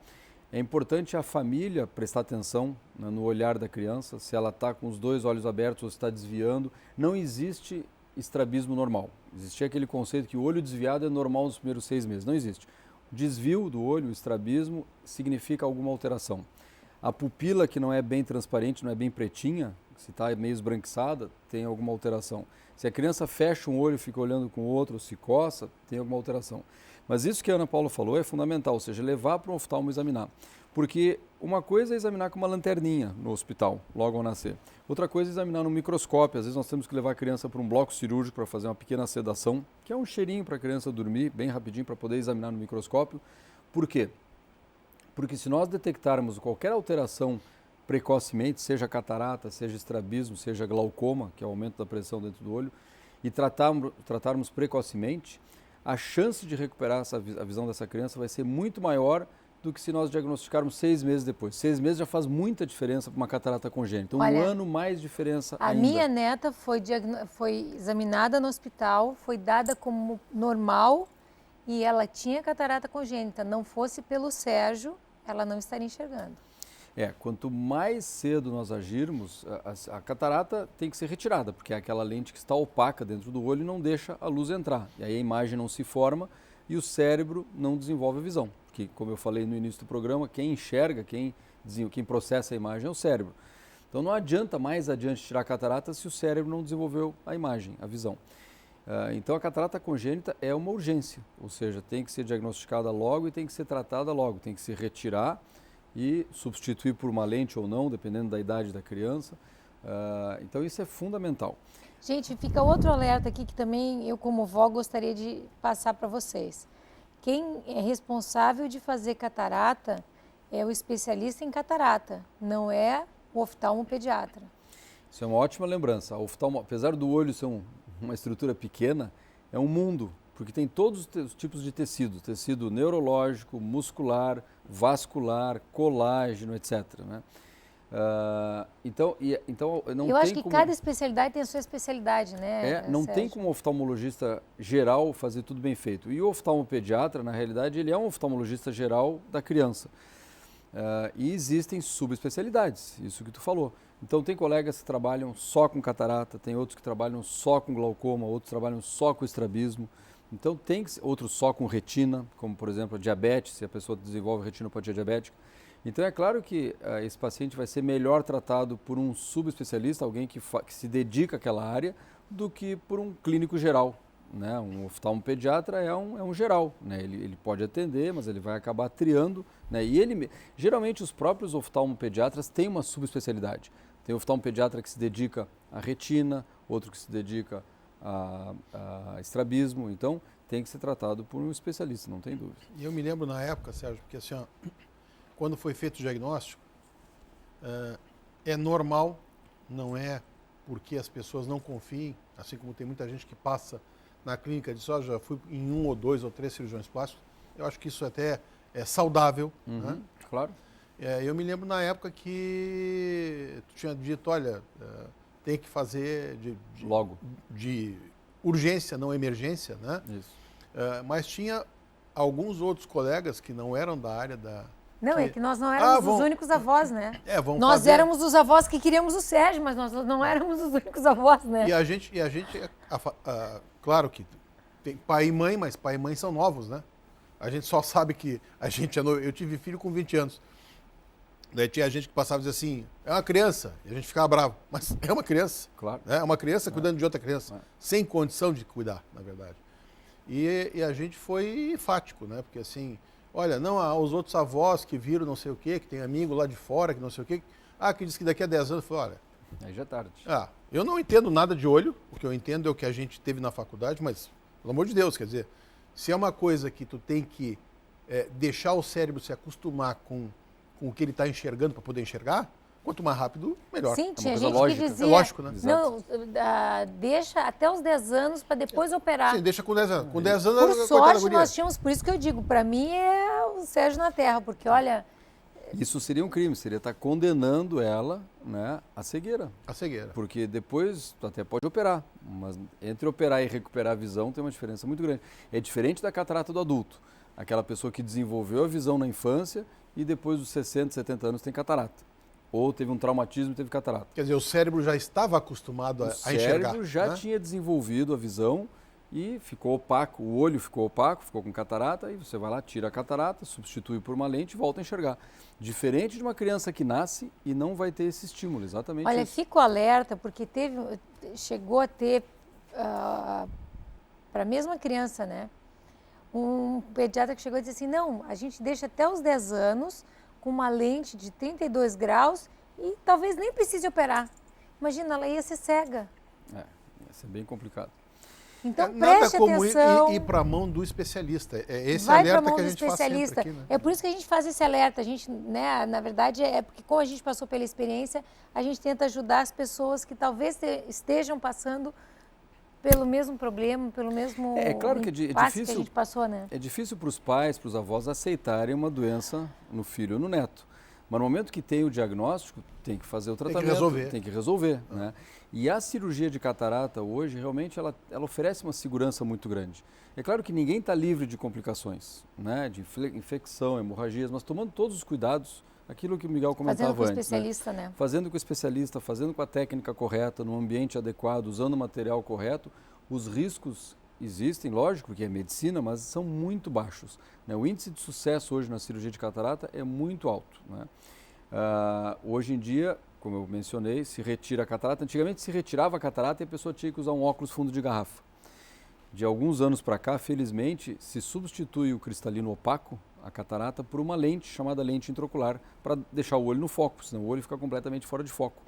é importante a família prestar atenção, né, no olhar da criança, se ela está com os dois olhos abertos ou se está desviando. Não existe estrabismo normal. Existia aquele conceito que o olho desviado é normal nos primeiros 6 meses. Não existe. O desvio do olho, o estrabismo, significa alguma alteração. A pupila que não é bem transparente, não é bem pretinha, se está meio esbranquiçada, tem alguma alteração. Se a criança fecha um olho e fica olhando com o outro, se coça, tem alguma alteração. Mas isso que a Ana Paula falou é fundamental, ou seja, levar para um oftalmo examinar. Porque uma coisa é examinar com uma lanterninha no hospital, logo ao nascer. Outra coisa é examinar no microscópio. Às vezes nós temos que levar a criança para um bloco cirúrgico para fazer uma pequena sedação, que é um cheirinho para a criança dormir, bem rapidinho, para poder examinar no microscópio. Por quê? Porque se nós detectarmos qualquer alteração precocemente, seja catarata, seja estrabismo, seja glaucoma, que é o aumento da pressão dentro do olho, e tratarmos precocemente, a chance de recuperar a visão dessa criança vai ser muito maior do que se nós diagnosticarmos 6 meses depois. 6 meses já faz muita diferença para uma catarata congênita. Olha, um ano mais diferença a ainda. minha neta foi examinada no hospital, foi dada como normal e ela tinha catarata congênita. Não fosse pelo Sérgio, ela não estaria enxergando. Quanto mais cedo nós agirmos, a catarata tem que ser retirada, porque é aquela lente que está opaca dentro do olho e não deixa a luz entrar. E aí a imagem não se forma e o cérebro não desenvolve a visão. Que, como eu falei no início do programa, quem enxerga, quem processa a imagem é o cérebro. Então não adianta mais adiante tirar a catarata se o cérebro não desenvolveu a imagem, a visão. Então a catarata congênita é uma urgência, ou seja, tem que ser diagnosticada logo e tem que ser tratada logo, tem que se retirar e substituir por uma lente ou não, dependendo da idade da criança. Então isso é fundamental. Gente, fica outro alerta aqui que também eu, como vó, gostaria de passar para vocês. Quem é responsável de fazer catarata é o especialista em catarata, não é o oftalmopediatra. Isso é uma ótima lembrança. Apesar do olho ser uma estrutura pequena, é um mundo, porque tem todos os tipos de tecido neurológico, muscular, vascular, colágeno, etc. Né? Então não eu tem acho que como... cada especialidade tem a sua especialidade, né? Não Sérgio? tem como o oftalmologista geral fazer tudo bem feito. E o oftalmopediatra, na realidade, ele é um oftalmologista geral da criança. E existem subespecialidades, isso que tu falou. Então tem colegas que trabalham só com catarata, tem outros que trabalham só com glaucoma, outros trabalham só com estrabismo. Então tem outros só com retina, como por exemplo a diabetes, se a pessoa desenvolve retinopatia diabética. Então é claro que esse paciente vai ser melhor tratado por um subespecialista, alguém que se dedica àquela área, do que por um clínico geral. Né? Um oftalmopediatra é um geral, né? Ele pode atender, mas ele vai acabar triando. Né? E geralmente os próprios oftalmopediatras têm uma subespecialidade. Tem o oftalmopediatra que se dedica à retina, outro que se dedica a estrabismo, então tem que ser tratado por um especialista, não tem dúvida. E eu me lembro na época, Sérgio, porque assim, ó, quando foi feito o diagnóstico, é normal, não é porque as pessoas não confiem, assim como tem muita gente que passa na clínica e diz, já fui em 1 ou 2 ou 3 cirurgiões plásticos, eu acho que isso até é saudável. Né? Claro. Eu me lembro na época que tu tinha dito, olha, tem que fazer logo, de urgência, não emergência, né? Isso. Mas tinha alguns outros colegas que não eram da área da... Não, é que nós não éramos os únicos avós, né? Nós éramos os avós que queríamos o Sérgio, mas nós não éramos os únicos avós, né? E a gente claro que tem pai e mãe, mas pai e mãe são novos, né? A gente só sabe que a gente é novo. Eu tive filho com 20 anos. Daí tinha gente que passava e dizia assim, é uma criança, e a gente ficava bravo. Mas é uma criança. Claro. É uma criança cuidando de outra criança, sem condição de cuidar, na verdade. E a gente foi enfático, né? Porque assim, olha, não, os outros avós que viram não sei o quê, que tem amigo lá de fora, que não sei o quê, que diz que daqui a 10 anos, eu falei, olha... Aí já é tarde. Eu não entendo nada de olho, o que eu entendo é o que a gente teve na faculdade, mas, pelo amor de Deus, quer dizer, se é uma coisa que tu tem que deixar o cérebro se acostumar com o que ele está enxergando para poder enxergar, quanto mais rápido, melhor. Sim, tinha gente que dizia... É lógico, né? Não, deixa até os 10 anos para depois operar. Sim, deixa com 10 anos. Com 10 anos, por sorte, nós tínhamos... Por isso que eu digo, para mim é o Sérgio na Terra, porque, olha... Isso seria um crime, seria estar condenando ela, né, à cegueira. A cegueira. Porque depois até pode operar, mas entre operar e recuperar a visão tem uma diferença muito grande. É diferente da catarata do adulto. Aquela pessoa que desenvolveu a visão na infância e depois dos 60, 70 anos tem catarata. Ou teve um traumatismo e teve catarata. Quer dizer, o cérebro já estava acostumado a enxergar. O cérebro já tinha desenvolvido a visão e ficou opaco, o olho ficou opaco, ficou com catarata, e você vai lá, tira a catarata, substitui por uma lente e volta a enxergar. Diferente de uma criança que nasce e não vai ter esse estímulo, exatamente isso. Olha, fico alerta, porque chegou a ter, para a mesma criança, né? Um pediatra que chegou e disse assim, não, a gente deixa até os 10 anos com uma lente de 32 graus e talvez nem precise operar. Imagina, ela ia ser cega. Ia ser bem complicado. Então, preste atenção. Nada como ir para a mão do especialista. É esse alerta que a gente faz sempre aqui, né? É por isso que a gente faz esse alerta. A gente, né, na verdade, porque como a gente passou pela experiência, a gente tenta ajudar as pessoas que talvez estejam passando pelo mesmo problema, pelo mesmo claro que é difícil, que a gente passou, né? É difícil para os pais, para os avós aceitarem uma doença no filho ou no neto. Mas no momento que tem o diagnóstico, tem que fazer o tratamento, tem que resolver. Né? E a cirurgia de catarata hoje, realmente, ela oferece uma segurança muito grande. É claro que ninguém está livre de complicações, né? De infecção, hemorragias, mas tomando todos os cuidados, Aquilo que o Miguel comentava Fazendo com o antes, especialista, né? Fazendo com o especialista, fazendo com a técnica correta, no ambiente adequado, usando o material correto, os riscos existem, lógico que é medicina, mas são muito baixos, né? O índice de sucesso hoje na cirurgia de catarata é muito alto, né? Hoje em dia, como eu mencionei, se retira a catarata. Antigamente se retirava a catarata e a pessoa tinha que usar um óculos fundo de garrafa. De alguns anos para cá, felizmente, se substitui o cristalino opaco, a catarata, por uma lente chamada lente intraocular, para deixar o olho no foco, senão o olho fica completamente fora de foco.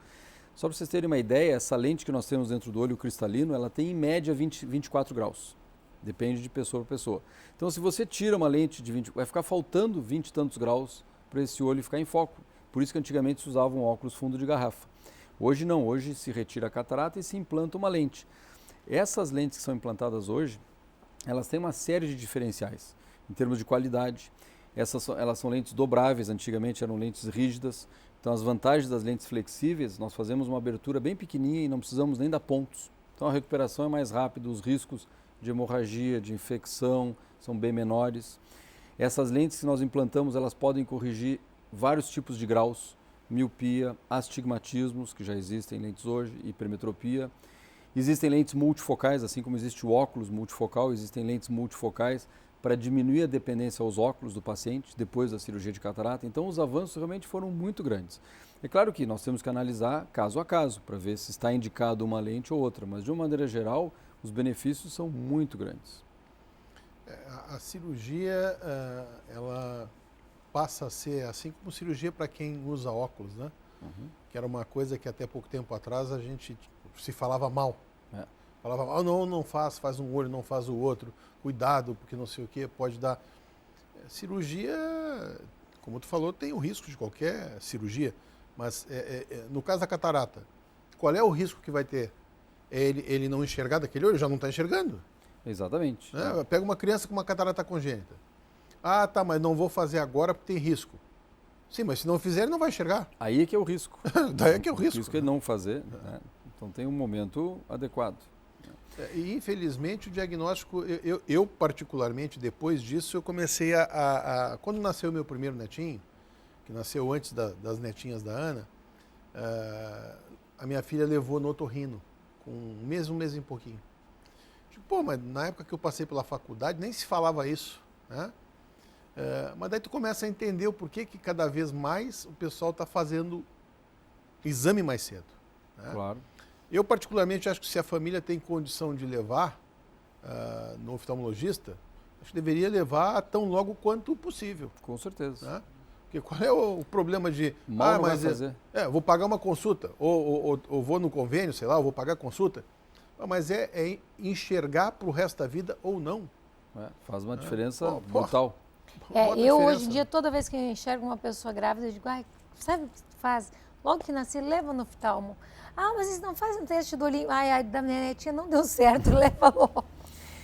Só para vocês terem uma ideia, essa lente que nós temos dentro do olho, o cristalino, ela tem em média 24 graus. Depende de pessoa para pessoa. Então, se você tira uma lente de 20, vai ficar faltando 20 e tantos graus para esse olho ficar em foco. Por isso que antigamente se usava um óculos fundo de garrafa. Hoje não, hoje se retira a catarata e se implanta uma lente. Essas lentes que são implantadas hoje, elas têm uma série de diferenciais em termos de qualidade. Elas são lentes dobráveis, antigamente eram lentes rígidas. Então, as vantagens das lentes flexíveis, nós fazemos uma abertura bem pequenininha e não precisamos nem dar pontos. Então, a recuperação é mais rápida, os riscos de hemorragia, de infecção são bem menores. Essas lentes que nós implantamos, elas podem corrigir vários tipos de graus, miopia, astigmatismos, que já existem lentes hoje, hipermetropia. Existem lentes multifocais, assim como existe o óculos multifocal, existem lentes multifocais para diminuir a dependência aos óculos do paciente depois da cirurgia de catarata. Então, os avanços realmente foram muito grandes. É claro que nós temos que analisar caso a caso para ver se está indicado uma lente ou outra, mas de uma maneira geral, os benefícios são muito grandes. A cirurgia, ela passa a ser assim como cirurgia para quem usa óculos, né? Que era uma coisa que até pouco tempo atrás a gente se falava mal. Falava mal, não faz um olho, não faz o outro, cuidado, porque não sei o que, pode dar. Cirurgia, como tu falou, tem o risco de qualquer cirurgia, mas no caso da catarata, qual é o risco que vai ter? Ele não enxergar daquele olho, já não está enxergando. Exatamente. Pega uma criança com uma catarata congênita. Ah, tá, mas não vou fazer agora porque tem risco. Sim, mas se não fizer, ele não vai enxergar. Aí é que é o risco. Daí é que é o risco. O risco é não fazer, né? Então tem um momento adequado. E infelizmente o diagnóstico, eu particularmente, depois disso, eu comecei quando nasceu meu primeiro netinho, que nasceu antes das netinhas da Ana, a minha filha levou no otorrino, com um mês e pouquinho. Pô, mas na época que eu passei pela faculdade, nem se falava isso, né? Mas daí tu começa a entender o porquê que cada vez mais o pessoal está fazendo exame mais cedo, né? Claro. Eu particularmente acho que se a família tem condição de levar no oftalmologista, acho que deveria levar tão logo quanto possível. Com certeza. Né? Porque qual é o problema de... Mal não vai fazer. Vou pagar uma consulta, ou vou no convênio, sei lá, ou vou pagar consulta. Mas é enxergar para o resto da vida ou não. Faz uma diferença brutal. Eu hoje em dia, toda vez que eu enxergo uma pessoa grávida, eu digo, sabe o que tu faz? Logo que nascer, leva no oftalmo. Mas eles não fazem teste do olhinho. Da minha netinha não deu certo, leva logo.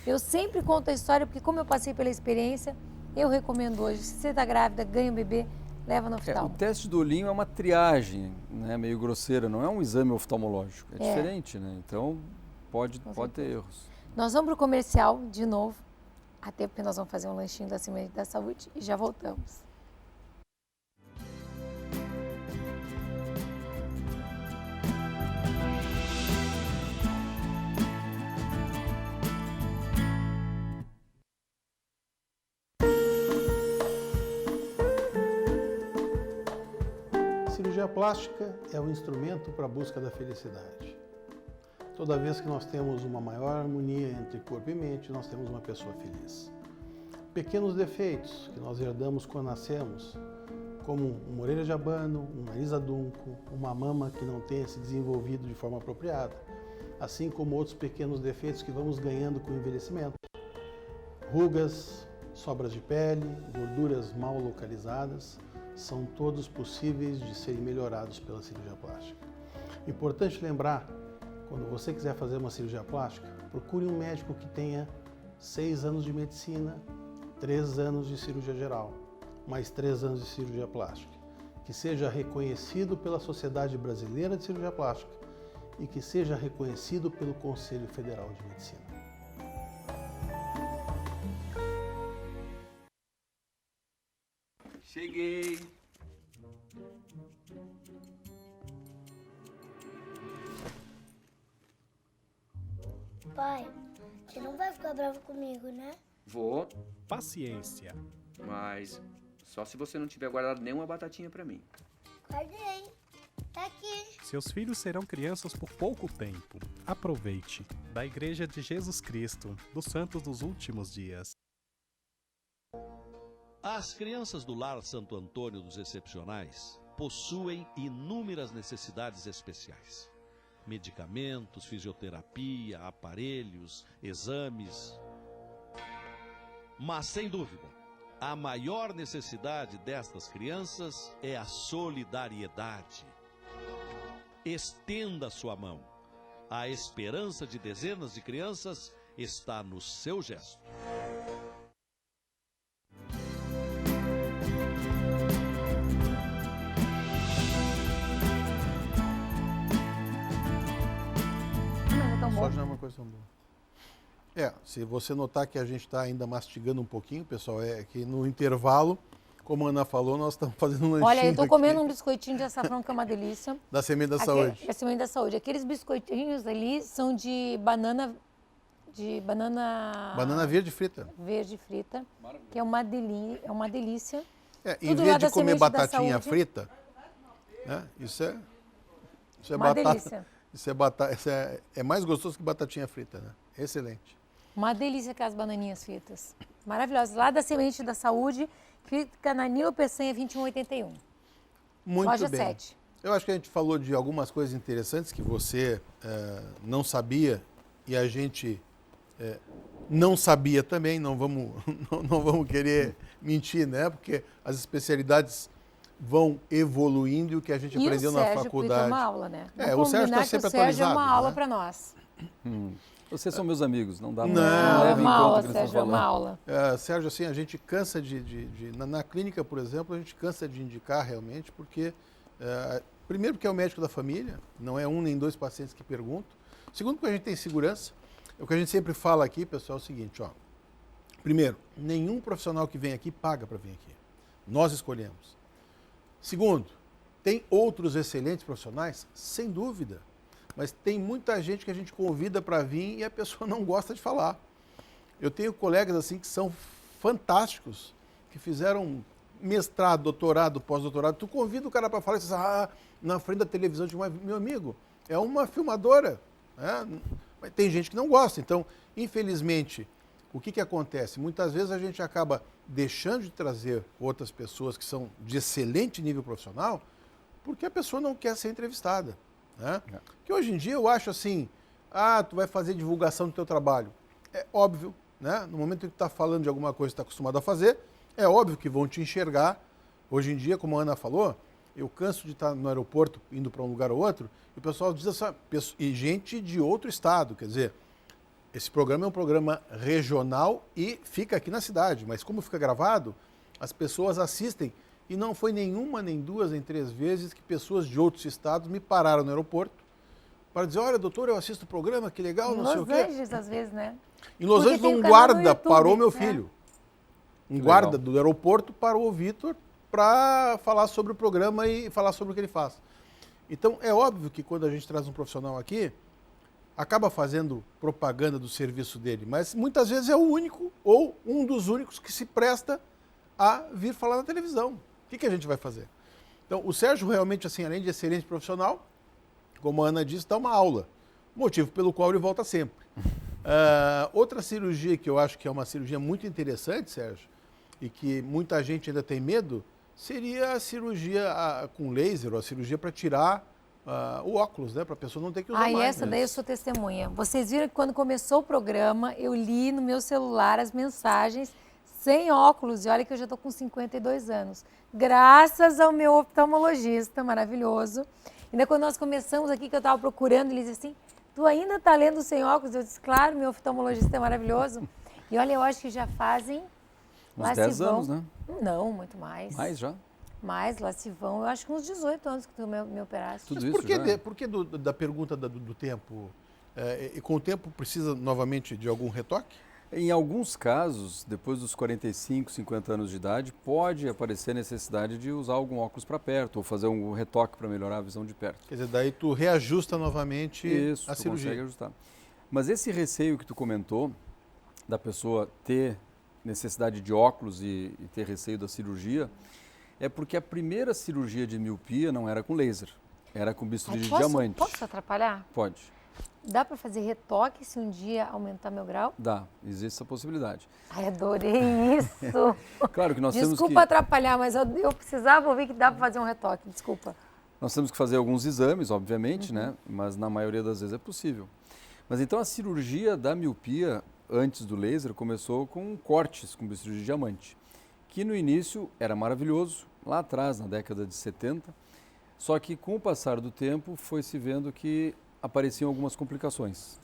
Eu sempre conto a história, porque como eu passei pela experiência, eu recomendo hoje, se você está grávida, ganha um bebê, leva no oftalmo. O teste do olhinho é uma triagem, né, meio grosseira, não é um exame oftalmológico. É diferente, né? Então, pode ter erros. Nós vamos para o comercial de novo, até porque nós vamos fazer um lanchinho da Semente da Saúde e já voltamos. Cirurgia plástica é um instrumento para a busca da felicidade. Toda vez que nós temos uma maior harmonia entre corpo e mente, nós temos uma pessoa feliz. Pequenos defeitos que nós herdamos quando nascemos, como uma orelha de abano, um nariz adunco, uma mama que não tenha se desenvolvido de forma apropriada, assim como outros pequenos defeitos que vamos ganhando com o envelhecimento. Rugas, sobras de pele, gorduras mal localizadas, são todos possíveis de serem melhorados pela cirurgia plástica. Importante lembrar, quando você quiser fazer uma cirurgia plástica, procure um médico que tenha 6 anos de medicina, 3 anos de cirurgia geral, mais 3 anos de cirurgia plástica, que seja reconhecido pela Sociedade Brasileira de Cirurgia Plástica e que seja reconhecido pelo Conselho Federal de Medicina. Cheguei. Pai, você não vai ficar bravo comigo, né? Vou, Paciência. mas só se você não tiver guardado nenhuma batatinha pra mim. Guardei. Tá aqui. Seus filhos serão crianças por pouco tempo. Aproveite. Da Igreja de Jesus Cristo, dos Santos dos Últimos Dias. As crianças do Lar Santo Antônio dos Excepcionais possuem inúmeras necessidades especiais. Medicamentos, fisioterapia, aparelhos, exames. Mas, sem dúvida, a maior necessidade destas crianças é a solidariedade. Estenda sua mão. A esperança de dezenas de crianças está no seu gesto. Soja não é uma coisa tão boa. Se você notar que a gente está ainda mastigando um pouquinho, pessoal, é que no intervalo, como a Ana falou, nós estamos fazendo um lanchinho. Olha, eu estou aqui comendo um biscoitinho de açafrão, que é uma delícia. da Semente da Saúde. Da Semente da Saúde. Aqueles biscoitinhos ali são de banana... Banana verde frita. Verde frita, que é uma delícia. Em Tudo vez lá de da comer Semente da batatinha Saúde. frita, né, isso é Uma batata. delícia. É mais gostoso que batatinha frita, né? Excelente. Uma delícia aquelas bananinhas fritas. Maravilhosas. Lá da Semente da Saúde, que fica na Nilo Peçanha 2181. Muito Loja bem. 7. Eu acho que a gente falou de algumas coisas interessantes que você não sabia e a gente não sabia também. Não vamos querer mentir, né? Porque as especialidades vão evoluindo e o que a gente aprendeu na faculdade. E uma aula, né? O Sérgio está sempre atualizado. O Sérgio é uma aula né? para nós. Vocês são meus amigos, não dá Não, não leve em uma conta aula, o que eles Sérgio, estão é uma falando. aula. Sérgio, assim, a gente cansa na clínica, por exemplo, a gente cansa de indicar realmente, porque, primeiro porque é o médico da família, não é um nem dois pacientes que perguntam. Segundo, porque a gente tem segurança. O que a gente sempre fala aqui, pessoal, é o seguinte, primeiro, nenhum profissional que vem aqui paga para vir aqui. Nós escolhemos. Segundo, tem outros excelentes profissionais? Sem dúvida. Mas tem muita gente que a gente convida para vir e a pessoa não gosta de falar. Eu tenho colegas assim que são fantásticos, que fizeram mestrado, doutorado, pós-doutorado. Tu convida o cara para falar e diz, na frente da televisão, de meu amigo, é uma filmadora. Mas tem gente que não gosta. Então, infelizmente, o que acontece? Muitas vezes a gente acaba deixando de trazer outras pessoas que são de excelente nível profissional porque a pessoa não quer ser entrevistada. Né? Que hoje em dia eu acho assim, tu vai fazer divulgação do teu trabalho. É óbvio, né? No momento em que tu está falando de alguma coisa que está acostumado a fazer, é óbvio que vão te enxergar. Hoje em dia, como a Ana falou, eu canso de estar no aeroporto indo para um lugar ou outro e o pessoal diz assim, e gente de outro estado, quer dizer, esse programa é um programa regional e fica aqui na cidade, mas como fica gravado, as pessoas assistem. E não foi nenhuma, nem duas, nem três vezes que pessoas de outros estados me pararam no aeroporto para dizer, olha, doutor, eu assisto o programa, que legal, não sei o quê. Em Los Angeles, às vezes, né? Em Los Angeles, um guarda parou meu filho. Um guarda do aeroporto parou o Vitor para falar sobre o programa e falar sobre o que ele faz. Então, é óbvio que quando a gente traz um profissional aqui, acaba fazendo propaganda do serviço dele, mas muitas vezes é o único ou um dos únicos que se presta a vir falar na televisão. O que a gente vai fazer? Então, o Sérgio realmente, assim, além de excelente profissional, como a Ana disse, dá uma aula, motivo pelo qual ele volta sempre. Outra cirurgia que eu acho que é uma cirurgia muito interessante, Sérgio, e que muita gente ainda tem medo, seria a cirurgia com laser, ou a cirurgia para tirar o óculos, né? Para a pessoa não ter que usar mais. Essa daí eu sou testemunha. Vocês viram que quando começou o programa, eu li no meu celular as mensagens sem óculos, e olha que eu já estou com 52 anos. Graças ao meu oftalmologista maravilhoso. Ainda quando nós começamos aqui, que eu estava procurando, ele disse assim, tu ainda está lendo sem óculos? Eu disse, claro, meu oftalmologista é maravilhoso. E olha, eu acho que já fazem... Uns 10 anos, né? Não, muito mais. Mais já? Mais, lá se vão, eu acho que uns 18 anos que tu me operaste. Tudo Mas isso por que da pergunta do tempo? E com o tempo precisa novamente de algum retoque? Em alguns casos, depois dos 45, 50 anos de idade, pode aparecer a necessidade de usar algum óculos para perto ou fazer um retoque para melhorar a visão de perto. Quer dizer, daí tu reajusta novamente Isso, a tu cirurgia. consegue ajustar. Mas esse receio que tu comentou, da pessoa ter necessidade de óculos e ter receio da cirurgia, é porque a primeira cirurgia de miopia não era com laser, era com bisturi de diamante. Posso atrapalhar? Pode. Dá para fazer retoque se um dia aumentar meu grau? Dá, existe essa possibilidade. Ai, adorei isso. Claro que nós temos que... Desculpa atrapalhar, mas eu precisava ouvir que dá para fazer um retoque, desculpa. Nós temos que fazer alguns exames, obviamente, né? Mas na maioria das vezes é possível. Mas então a cirurgia da miopia, antes do laser, começou com cortes com bisturi de diamante, que no início era maravilhoso, lá atrás, na década de 70, só que com o passar do tempo foi se vendo que apareciam algumas complicações.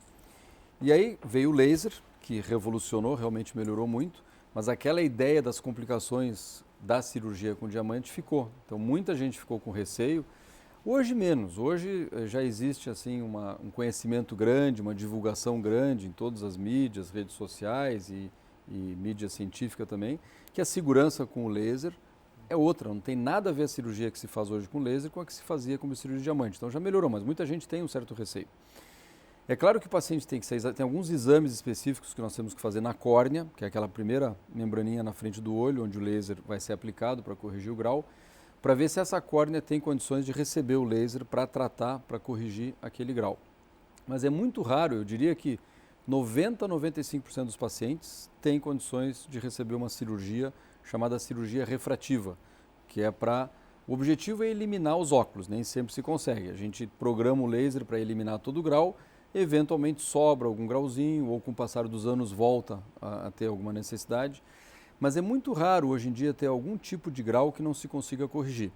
E aí veio o laser, que revolucionou, realmente melhorou muito, mas aquela ideia das complicações da cirurgia com diamante ficou. Então muita gente ficou com receio. Hoje menos, hoje já existe assim um conhecimento grande, uma divulgação grande em todas as mídias, redes sociais e mídia científica também, que a segurança com o laser é outra, não tem nada a ver a cirurgia que se faz hoje com laser com a que se fazia com bisturi de diamante. Então já melhorou, mas muita gente tem um certo receio. É claro que o paciente tem alguns exames específicos que nós temos que fazer na córnea, que é aquela primeira membraninha na frente do olho, onde o laser vai ser aplicado para corrigir o grau, para ver se essa córnea tem condições de receber o laser para tratar, para corrigir aquele grau. Mas é muito raro, eu diria que 90 a 95% dos pacientes têm condições de receber uma cirurgia chamada cirurgia refrativa, que é para... O objetivo é eliminar os óculos, nem sempre se consegue. A gente programa o laser para eliminar todo o grau, eventualmente sobra algum grauzinho ou com o passar dos anos volta a ter alguma necessidade. Mas é muito raro hoje em dia ter algum tipo de grau que não se consiga corrigir.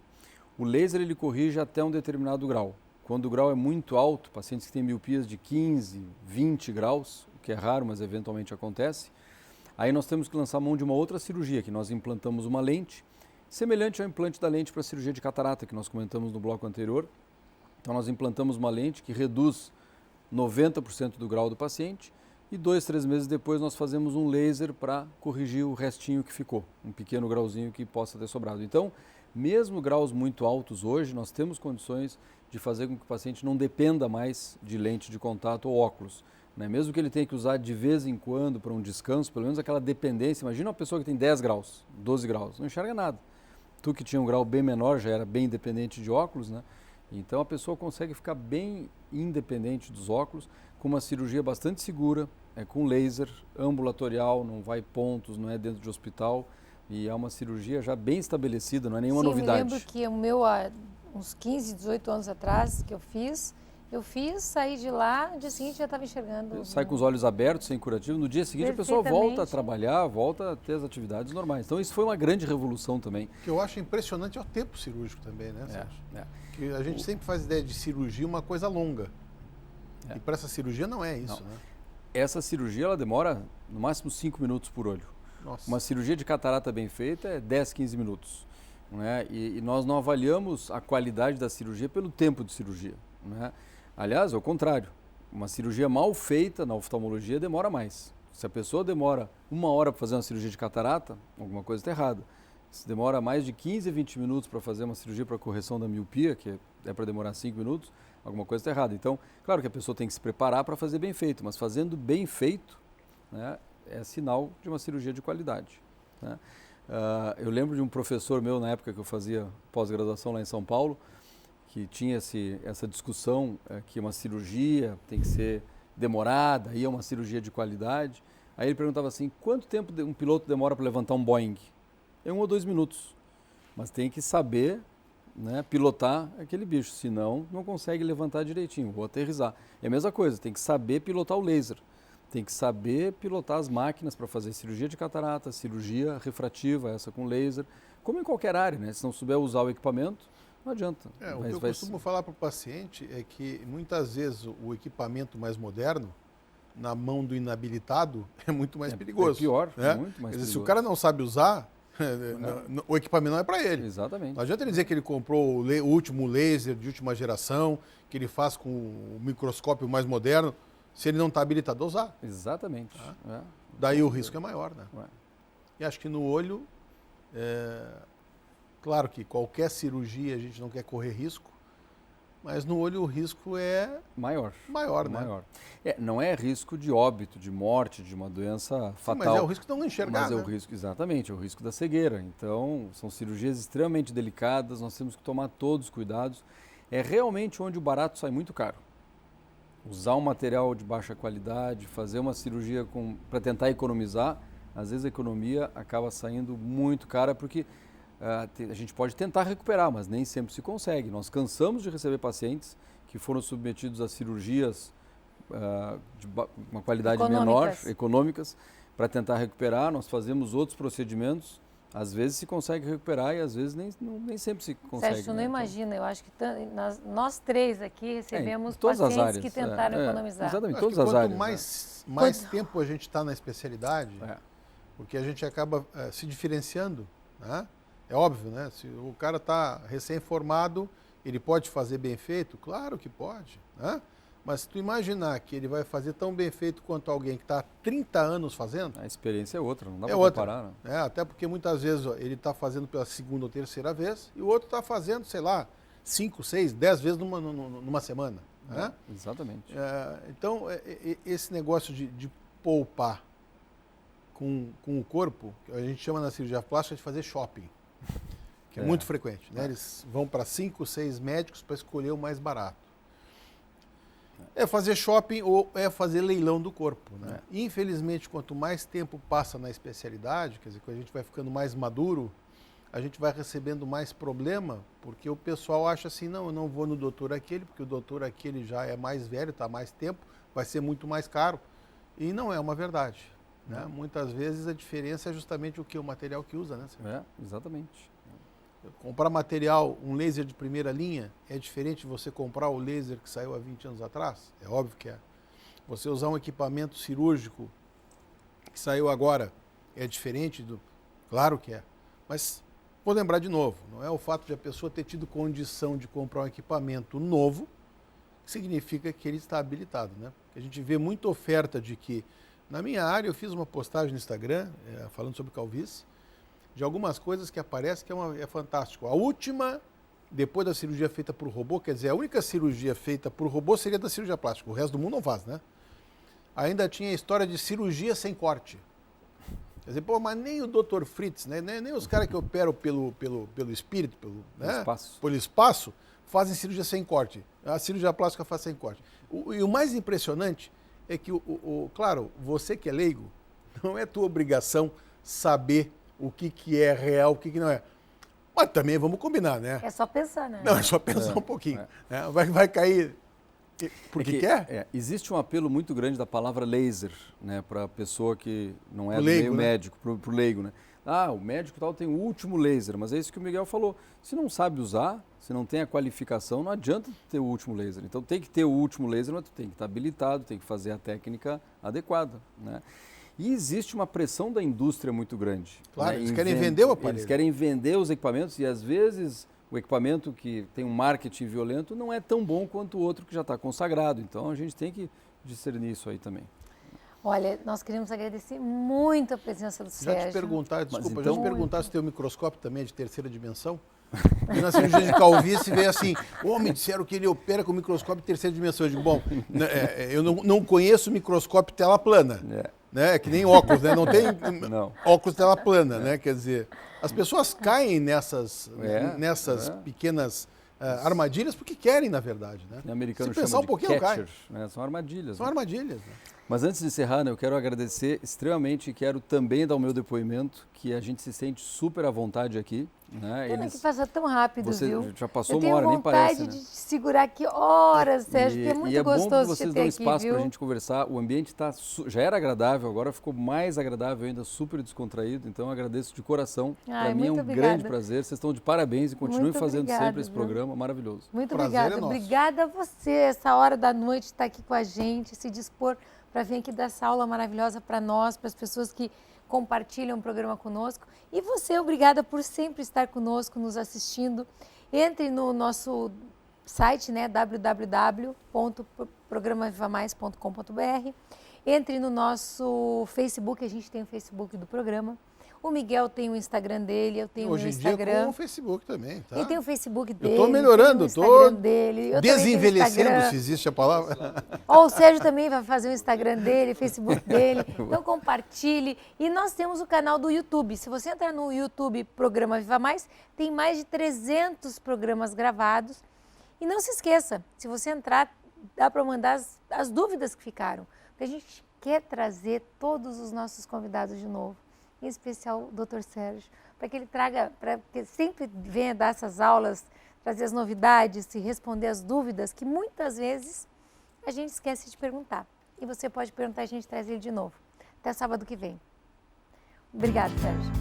O laser ele corrige até um determinado grau. Quando o grau é muito alto, pacientes que têm miopias de 15, 20 graus, o que é raro, mas eventualmente acontece, aí nós temos que lançar mão de uma outra cirurgia, que nós implantamos uma lente, semelhante ao implante da lente para a cirurgia de catarata, que nós comentamos no bloco anterior. Então nós implantamos uma lente que reduz 90% do grau do paciente e 2, 3 meses depois nós fazemos um laser para corrigir o restinho que ficou, um pequeno grauzinho que possa ter sobrado. Então, mesmo graus muito altos hoje, nós temos condições de fazer com que o paciente não dependa mais de lente de contato ou óculos. Né? Mesmo que ele tenha que usar de vez em quando para um descanso, pelo menos aquela dependência. Imagina uma pessoa que tem 10 graus, 12 graus, não enxerga nada. Tu que tinha um grau bem menor, já era bem independente de óculos, né? Então a pessoa consegue ficar bem independente dos óculos, com uma cirurgia bastante segura, com laser, ambulatorial, não vai pontos, não é dentro de hospital, e é uma cirurgia já bem estabelecida, não é nenhuma novidade. Eu lembro que o meu, há uns 15, 18 anos atrás, que eu fiz, saí de lá, no dia seguinte já estava enxergando. Sai com os olhos abertos, sem curativo, no dia seguinte a pessoa volta a trabalhar, volta a ter as atividades normais. Então isso foi uma grande revolução também. O que eu acho impressionante é o tempo cirúrgico também, né, Sérgio? Que a gente sempre faz ideia de cirurgia uma coisa longa. E para essa cirurgia não é isso, né? Essa cirurgia ela demora no máximo 5 minutos por olho. Nossa. Uma cirurgia de catarata bem feita é 10, 15 minutos. Né? E nós não avaliamos a qualidade da cirurgia pelo tempo de cirurgia. Né? Aliás, é o contrário. Uma cirurgia mal feita na oftalmologia demora mais. Se a pessoa demora 1 hora para fazer uma cirurgia de catarata, alguma coisa está errada. Se demora mais de 15 a 20 minutos para fazer uma cirurgia para correção da miopia, que é para demorar 5 minutos, alguma coisa está errada. Então, claro que a pessoa tem que se preparar para fazer bem feito, mas fazendo bem feito, né, é sinal de uma cirurgia de qualidade. Né? Eu lembro de um professor meu, na época que eu fazia pós-graduação lá em São Paulo, que tinha essa discussão que uma cirurgia tem que ser demorada, aí é uma cirurgia de qualidade. Aí ele perguntava assim, quanto tempo um piloto demora para levantar um Boeing? É 1 ou 2 minutos, mas tem que saber, né, pilotar aquele bicho, senão não consegue levantar direitinho ou aterrissar. É a mesma coisa, tem que saber pilotar o laser, tem que saber pilotar as máquinas para fazer cirurgia de catarata, cirurgia refrativa, essa com laser, como em qualquer área, né? Se não souber usar o equipamento, não adianta. O que eu costumo falar para o paciente é que muitas vezes o equipamento mais moderno, na mão do inabilitado, é muito mais perigoso. É pior, né? muito mais perigoso. Se o cara não sabe usar, o equipamento não é para ele. Exatamente. Não adianta ele dizer que ele comprou o último laser de última geração, que ele faz com o microscópio mais moderno, se ele não está habilitado a usar. Exatamente. Daí o risco é maior, né? E acho que no olho, claro que qualquer cirurgia a gente não quer correr risco, mas no olho o risco é maior, né? Maior. Não é risco de óbito, de morte, de uma doença fatal. Mas é o risco de não enxergar, Mas é o risco, exatamente, é o risco da cegueira. Então, são cirurgias extremamente delicadas, nós temos que tomar todos os cuidados. É realmente onde o barato sai muito caro. Usar um material de baixa qualidade, fazer uma cirurgia para tentar economizar, às vezes a economia acaba saindo muito cara, porque a gente pode tentar recuperar, mas nem sempre se consegue. Nós cansamos de receber pacientes que foram submetidos a cirurgias de uma qualidade menor, econômicas, para tentar recuperar. Nós fazemos outros procedimentos, às vezes se consegue recuperar e às vezes nem sempre se consegue. Sérgio, não imagina, eu acho que nós três aqui recebemos todas pacientes as áreas, que tentaram economizar. Exatamente, todas as áreas. Quanto mais tempo a gente está na especialidade, porque a gente acaba se diferenciando, né? É óbvio, né? Se o cara está recém-formado, ele pode fazer bem feito? Claro que pode, né? Mas se tu imaginar que ele vai fazer tão bem feito quanto alguém que está há 30 anos fazendo... A experiência é outra, não dá para comparar. Né? Até porque muitas vezes ele está fazendo pela segunda ou terceira vez e o outro está fazendo, sei lá, 5, 6, 10 vezes numa semana. Né? Exatamente. Então, esse negócio de poupar com o corpo, que a gente chama na cirurgia plástica de fazer shopping, que é muito frequente. Né? Eles vão para 5, 6 médicos para escolher o mais barato. É fazer shopping ou é fazer leilão do corpo. Né? Infelizmente, quanto mais tempo passa na especialidade, quer dizer, quando a gente vai ficando mais maduro, a gente vai recebendo mais problema, porque o pessoal acha assim, não, eu não vou no doutor aquele, porque o doutor aquele já é mais velho, está há mais tempo, vai ser muito mais caro. E não é uma verdade. Né? Muitas vezes a diferença é justamente o que? O material que usa, né? Exatamente. Comprar material, um laser de primeira linha, é diferente de você comprar o laser que saiu há 20 anos atrás? É óbvio que é. Você usar um equipamento cirúrgico que saiu agora, é diferente do... Claro que é. Mas vou lembrar de novo, não é o fato de a pessoa ter tido condição de comprar um equipamento novo que significa que ele está habilitado, né? Porque a gente vê muita oferta de que... Na minha área, eu fiz uma postagem no Instagram, falando sobre calvície, de algumas coisas que aparecem que é fantástico. A última, depois da cirurgia feita por robô, quer dizer, a única cirurgia feita por robô seria da cirurgia plástica, o resto do mundo não faz, né? Ainda tinha a história de cirurgia sem corte. Quer dizer, mas nem o Dr. Fritz, né? Nem os caras que operam pelo espírito, pelo espaço, fazem cirurgia sem corte. A cirurgia plástica faz sem corte. E o mais impressionante é que, claro, você que é leigo, não é tua obrigação saber o que é real, o que não é. Mas também vamos combinar, né? É só pensar, né? Não, é só pensar um pouquinho. Né? Vai cair porque quer? Existe um apelo muito grande da palavra laser, né? Para a pessoa que não é do leigo, meio né? médico, para o leigo, né? O médico tal tem o último laser, mas é isso que o Miguel falou. Se não sabe usar, se não tem a qualificação, não adianta ter o último laser. Então tem que ter o último laser, mas tu tem que estar habilitado, tem que fazer a técnica adequada, né? E existe uma pressão da indústria muito grande. Claro, eles querem vender o aparelho. Eles querem vender os equipamentos e às vezes o equipamento que tem um marketing violento não é tão bom quanto o outro que já está consagrado. Então a gente tem que discernir isso aí também. Olha, nós queremos agradecer muito a presença do Sérgio. Já te perguntar se teu microscópio também é de terceira dimensão? E na cirurgia de calvície veio assim, me disseram que ele opera com microscópio de terceira dimensão. Eu digo, bom, eu não conheço microscópio tela plana. Né? É que nem óculos, né? Não tem óculos tela plana, né? Quer dizer, as pessoas caem nessas pequenas armadilhas porque querem, na verdade, né? O americano Se pensar chama um pouquinho, de catcher, né? São armadilhas. São armadilhas, né? Mas antes de encerrar, eu quero agradecer extremamente e quero também dar o meu depoimento, que a gente se sente super à vontade aqui. Né? Pena que passa tão rápido, viu? Já passou uma hora, nem parece. Eu tenho vontade de te segurar aqui horas, Sérgio, porque é muito gostoso te ter aqui, viu? E é bom que vocês dão espaço para a gente conversar. O ambiente já era agradável, agora ficou mais agradável ainda, super descontraído. Então, eu agradeço de coração. Para mim é um grande prazer. Vocês estão de parabéns e continuem fazendo sempre esse programa maravilhoso. Muito obrigada. Obrigada a você, essa hora da noite, estar aqui com a gente, se dispor para vir aqui dar essa aula maravilhosa para nós, para as pessoas que compartilham o programa conosco. E você, obrigada por sempre estar conosco, nos assistindo. Entre no nosso site, né, www.programavivamais.com.br Entre no nosso Facebook, a gente tem o Facebook do programa. O Miguel tem o Instagram dele, eu tenho o meu Instagram. Hoje em dia com o Facebook também, tá? Ele tem o Facebook dele. Eu tô melhorando, tô desenvelhecendo, se existe a palavra. Ó, o Sérgio também vai fazer o Instagram dele, o Facebook dele. Então compartilhe. E nós temos o canal do YouTube. Se você entrar no YouTube Programa Viva Mais, tem mais de 300 programas gravados. E não se esqueça, se você entrar, dá para mandar as dúvidas que ficaram. Porque a gente quer trazer todos os nossos convidados de novo. Em especial o Dr. Sérgio, para que ele traga, para que sempre venha dar essas aulas, trazer as novidades e responder as dúvidas que muitas vezes a gente esquece de perguntar. E você pode perguntar e a gente traz ele de novo. Até sábado que vem. Obrigada, Sérgio.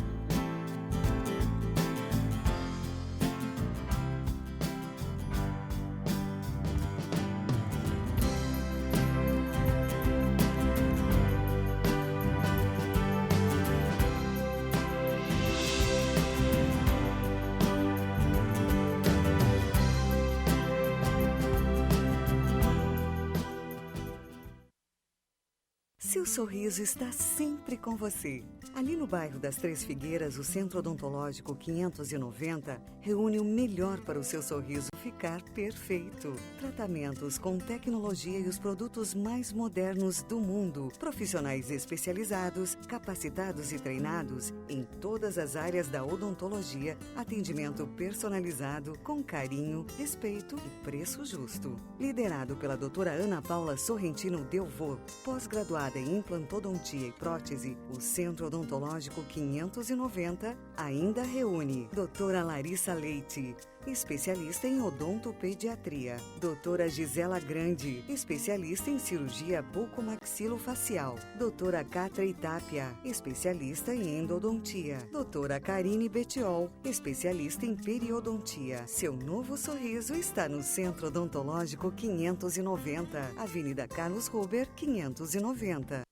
Seu sorriso está sempre com você. Ali no bairro das Três Figueiras, o Centro Odontológico 590 reúne o melhor para o seu sorriso ficar perfeito. Tratamentos com tecnologia e os produtos mais modernos do mundo. Profissionais especializados, capacitados e treinados em todas as áreas da odontologia. Atendimento personalizado, com carinho, respeito e preço justo. Liderado pela doutora Ana Paula Sorrentino Delvaux, pós-graduada em implantodontia e prótese, o Centro Odontológico 590 ainda reúne doutora Larissa Leite, especialista em odontopediatria. Doutora Gisela Grande, especialista em cirurgia bucomaxilofacial. Doutora Catra Itápia, especialista em endodontia. Doutora Karine Betiol, especialista em periodontia. Seu novo sorriso está no Centro Odontológico 590, Avenida Carlos Ruber, 590.